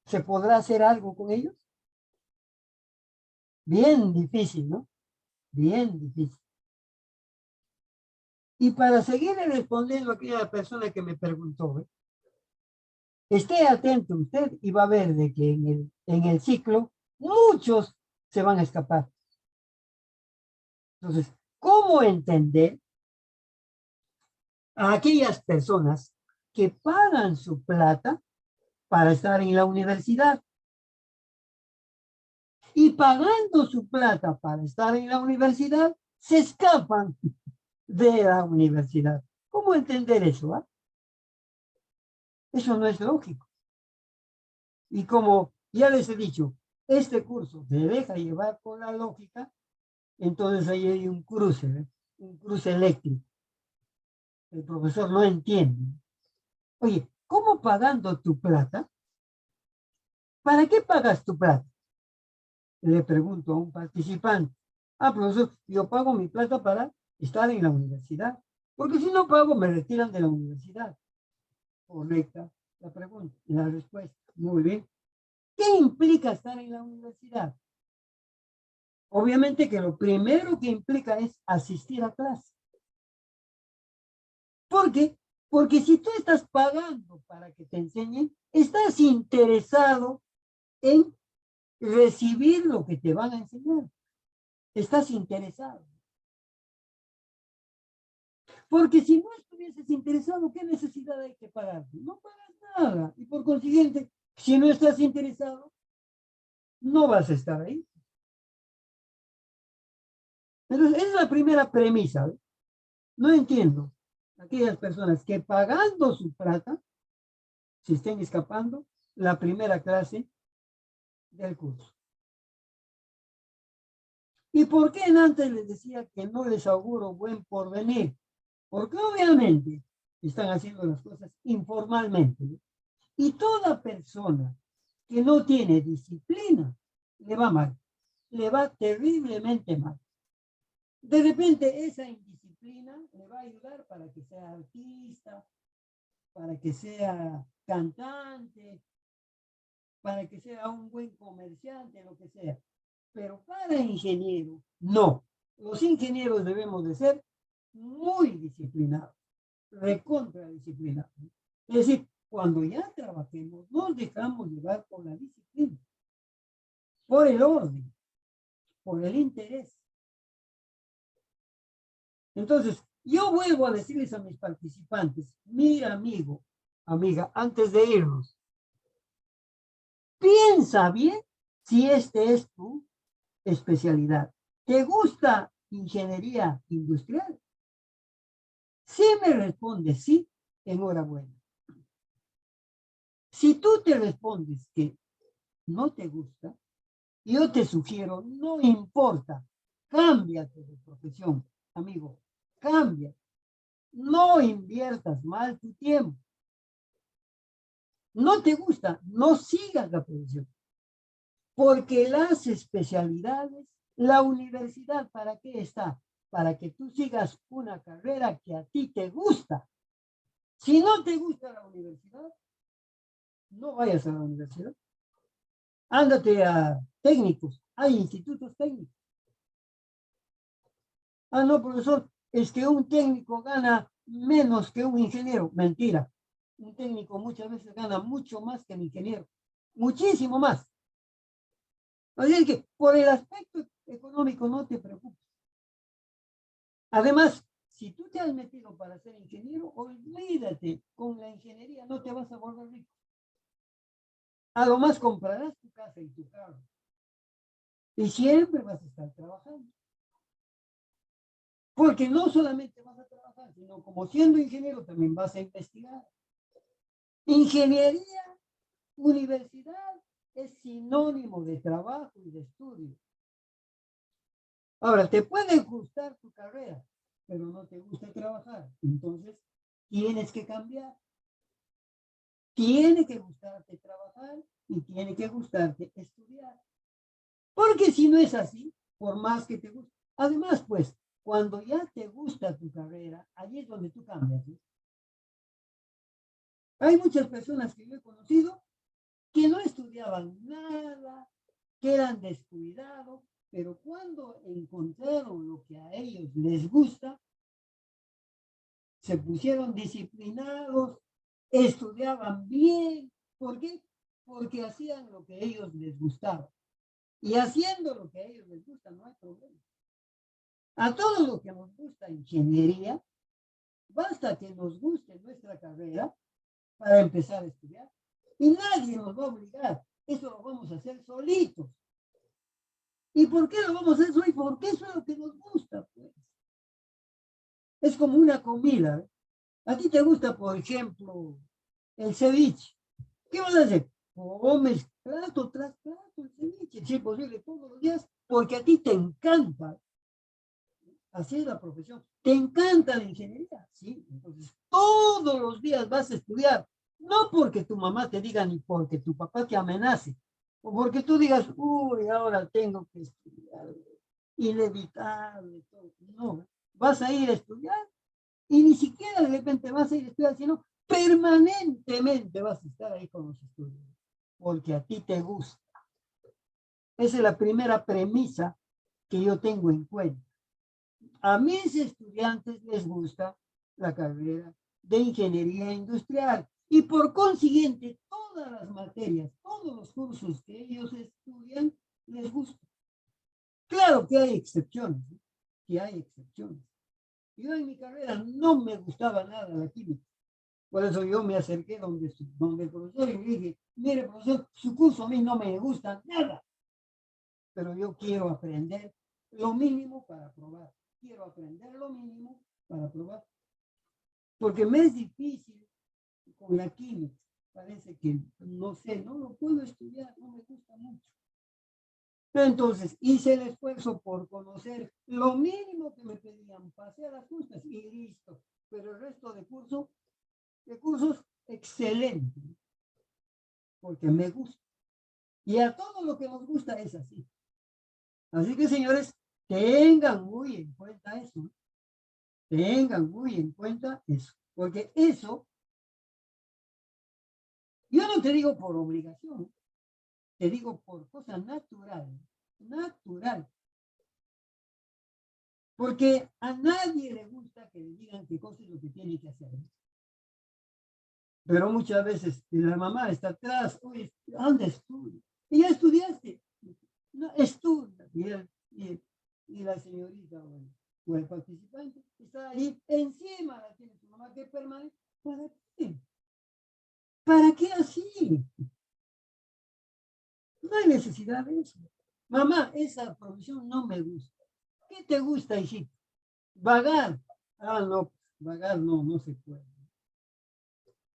A: ¿se podrá hacer algo con ellos? Bien difícil, ¿no? Bien difícil. Y para seguirle respondiendo a aquella persona que me preguntó, esté atento usted y va a ver de que en el ciclo muchos se van a escapar. Entonces, ¿cómo entender a aquellas personas que pagan su plata para estar en la universidad? Y pagando su plata para estar en la universidad, se escapan de la universidad. ¿Cómo entender eso? ¿Ah? Eso no es lógico. Y como ya les he dicho, este curso se deja llevar por la lógica, entonces ahí hay un cruce eléctrico. El profesor no entiende. Oye, ¿cómo pagando tu plata? ¿Para qué pagas tu plata? Le pregunto a un participante. Ah, profesor, yo pago mi plata para estar en la universidad. Porque si no pago, me retiran de la universidad. Correcta la pregunta y la respuesta. Muy bien. ¿Qué implica estar en la universidad? Obviamente que lo primero que implica es asistir a clase. ¿Por qué? Porque si tú estás pagando para que te enseñen, estás interesado en recibir lo que te van a enseñar. Estás interesado. Porque si no estuvieses interesado, ¿qué necesidad hay que pagar? No pagas nada. Y por consiguiente, si no estás interesado, no vas a estar ahí. Entonces, esa es la primera premisa. ¿Eh? No entiendo. Aquellas personas que pagando su plata, se estén escapando la primera clase del curso. ¿Y por qué antes les decía que no les auguro buen porvenir? Porque obviamente están haciendo las cosas informalmente. ¿No? Y toda persona que no tiene disciplina, le va mal. Le va terriblemente mal. De repente esa indisciplina le va a ayudar para que sea artista, para que sea cantante, para que sea un buen comerciante, lo que sea. Pero para ingeniero, no. Los ingenieros debemos de ser muy disciplinados, recontra disciplinados. Es decir, cuando ya trabajemos, nos dejamos llevar por la disciplina, por el orden, por el interés. Entonces, yo vuelvo a decirles a mis participantes, mira amigo, amiga, antes de irnos, piensa bien si este es tu especialidad. ¿Te gusta ingeniería industrial? Si me respondes sí, enhorabuena. Si tú te respondes que no te gusta, yo te sugiero, no importa, cámbiate de profesión, amigo, cambia. No inviertas mal tu tiempo. No te gusta, no sigas la profesión. Porque las especialidades, la universidad, ¿para qué está? Para que tú sigas una carrera que a ti te gusta. Si no te gusta la universidad, no vayas a la universidad. Ándate a técnicos, hay institutos técnicos. Ah, no, profesor, es que un técnico gana menos que un ingeniero. Mentira. Un técnico muchas veces gana mucho más que el ingeniero. Muchísimo más. Así es que por el aspecto económico no te preocupes. Además, si tú te has metido para ser ingeniero, olvídate, con la ingeniería no te vas a volver rico. A lo más comprarás tu casa y tu carro. Y siempre vas a estar trabajando. Porque no solamente vas a trabajar, sino como siendo ingeniero también vas a investigar. Ingeniería, universidad, es sinónimo de trabajo y de estudio. Ahora, te puede gustar tu carrera, pero no te gusta trabajar. Entonces, tienes que cambiar. Tiene que gustarte trabajar y tiene que gustarte estudiar. Porque si no es así, por más que te guste. Además, pues, cuando ya te gusta tu carrera, allí es donde tú cambias. ¿Sí? Hay muchas personas que yo he conocido que no estudiaban nada, que eran descuidados, pero cuando encontraron lo que a ellos les gusta, se pusieron disciplinados, estudiaban bien. ¿Por qué? Porque hacían lo que a ellos les gustaba. Y haciendo lo que a ellos les gusta, no hay problema. A todos los que nos gusta ingeniería, basta que nos guste nuestra carrera para empezar a estudiar. Y nadie nos va a obligar. Eso lo vamos a hacer solitos. ¿Y por qué lo vamos a hacer solitos? Porque eso es lo que nos gusta, pues. Es como una comida. A ti te gusta, por ejemplo, el ceviche. ¿Qué vas a hacer? Comes plato tras plato el ceviche, si es posible todos los días, porque a ti te encanta. Así es la profesión. ¿Te encanta la ingeniería? Sí. Entonces, todos los días vas a estudiar. No porque tu mamá te diga ni porque tu papá te amenace. O porque tú digas, uy, ahora tengo que estudiar. Inevitable. Todo. No. Vas a ir a estudiar y ni siquiera de repente vas a ir a estudiar, sino permanentemente vas a estar ahí con los estudios. Porque a ti te gusta. Esa es la primera premisa que yo tengo en cuenta. A mis estudiantes les gusta la carrera de ingeniería industrial y por consiguiente todas las materias, todos los cursos que ellos estudian les gusta. Claro que hay excepciones, ¿eh? Que hay excepciones. Yo en mi carrera no me gustaba nada la química. Por eso yo me acerqué donde el profesor y le dije, mire profesor, su curso a mí no me gusta nada, pero yo quiero aprender lo mínimo para aprobar. Quiero aprender lo mínimo para aprobar. Porque me es difícil con la química. Parece que, no sé, no lo puedo estudiar, no me gusta mucho. Entonces, hice el esfuerzo por conocer lo mínimo que me pedían, pasé a las justas y listo. Pero el resto de cursos, excelente. Porque me gusta. Y a todo lo que nos gusta es así. Así que, señores, tengan muy en cuenta eso. Tengan muy en cuenta eso. Porque eso, yo no te digo por obligación, te digo por cosa natural. Natural. Porque a nadie le gusta que le digan qué cosa es lo que tiene que hacer. Pero muchas veces la mamá está atrás, oye, ¿dónde estudias? ¿Y ya estudiaste? No, estudia. Y la señorita o el participante está ahí, encima la tiene su mamá, que permanece. ¿Para qué? ¿Para qué así? No hay necesidad de eso. Mamá, esa profesión no me gusta. ¿Qué te gusta, hijito? Vagar. Ah, no, vagar no se puede.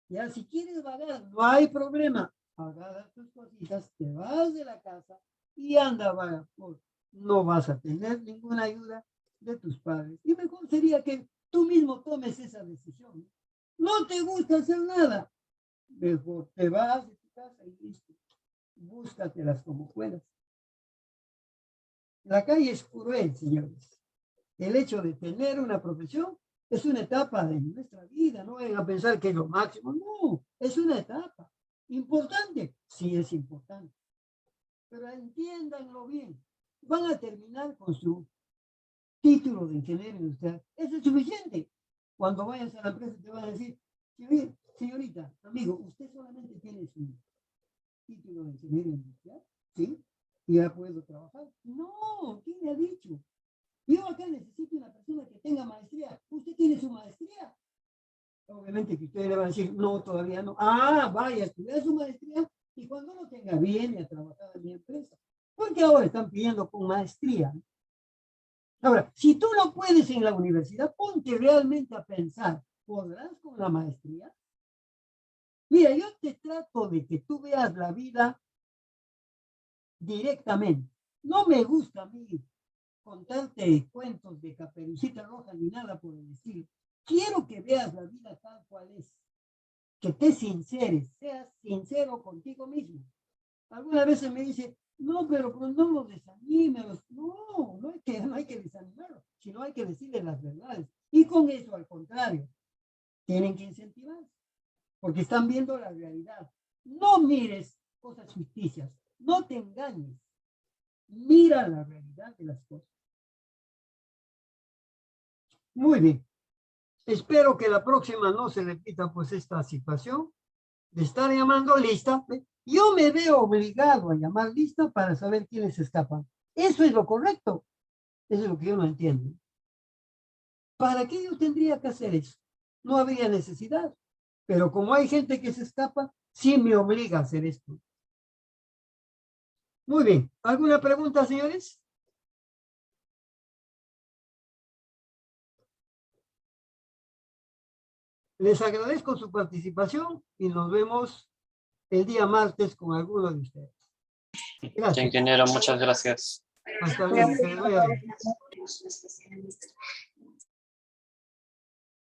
A: Ya, si quieres vagar, no hay problema. Agarra tus cositas, te vas de la casa y anda vaga. No vas a tener ninguna ayuda de tus padres. Y mejor sería que tú mismo tomes esa decisión. No te gusta hacer nada. Mejor te vas de tu casa y listo. Búscatelas como puedas. La calle es cruel, señores. El hecho de tener una profesión es una etapa de nuestra vida. No vayan a pensar que es lo máximo. No, es una etapa. ¿Importante? Sí, es importante. Pero entiéndanlo bien. Van a terminar con su título de ingeniero industrial. Eso es suficiente. cuando vayas a la empresa te van a decir, señorita, amigo, usted solamente tiene su título de ingeniero industrial, ¿sí? Y ya puedo trabajar. No, ¿quién le ha dicho? Yo acá necesito una persona que tenga maestría. ¿Usted tiene su maestría? Obviamente que ustedes le van a decir, no, todavía no. Ah, vaya, estudiar su maestría y cuando lo tenga, viene a trabajar en mi empresa. Porque ahora están pidiendo con maestría. Ahora, si tú no puedes en la universidad, ponte realmente a pensar, ¿podrás con la maestría? Mira, yo te trato de que tú veas la vida directamente. No me gusta a mí contarte cuentos de Caperucita Roja ni nada por el estilo. Quiero que veas la vida tal cual es. Que te sinceres, seas sincero contigo mismo. Algunas veces me dice, no, pero pues no los desanimes. No, no hay que desanimarlos, sino hay que decirles las verdades. Y con eso, al contrario, tienen que incentivar, porque están viendo la realidad. No mires cosas ficticias, no te engañes. Mira la realidad de las cosas. Muy bien. Espero que la próxima no se repita pues esta situación de estar llamando lista. Yo me veo obligado a llamar lista para saber quiénes escapan. Eso es lo correcto. Eso es lo que yo no entiendo. ¿Para qué yo tendría que hacer eso? No habría necesidad. Pero como hay gente que se escapa, sí me obliga a hacer esto. Muy bien. ¿Alguna pregunta, señores? Les agradezco su participación y nos vemos el día martes con alguno de ustedes. Gracias.
O: Ingeniero, muchas gracias.
A: Hasta luego. Que les vaya bien.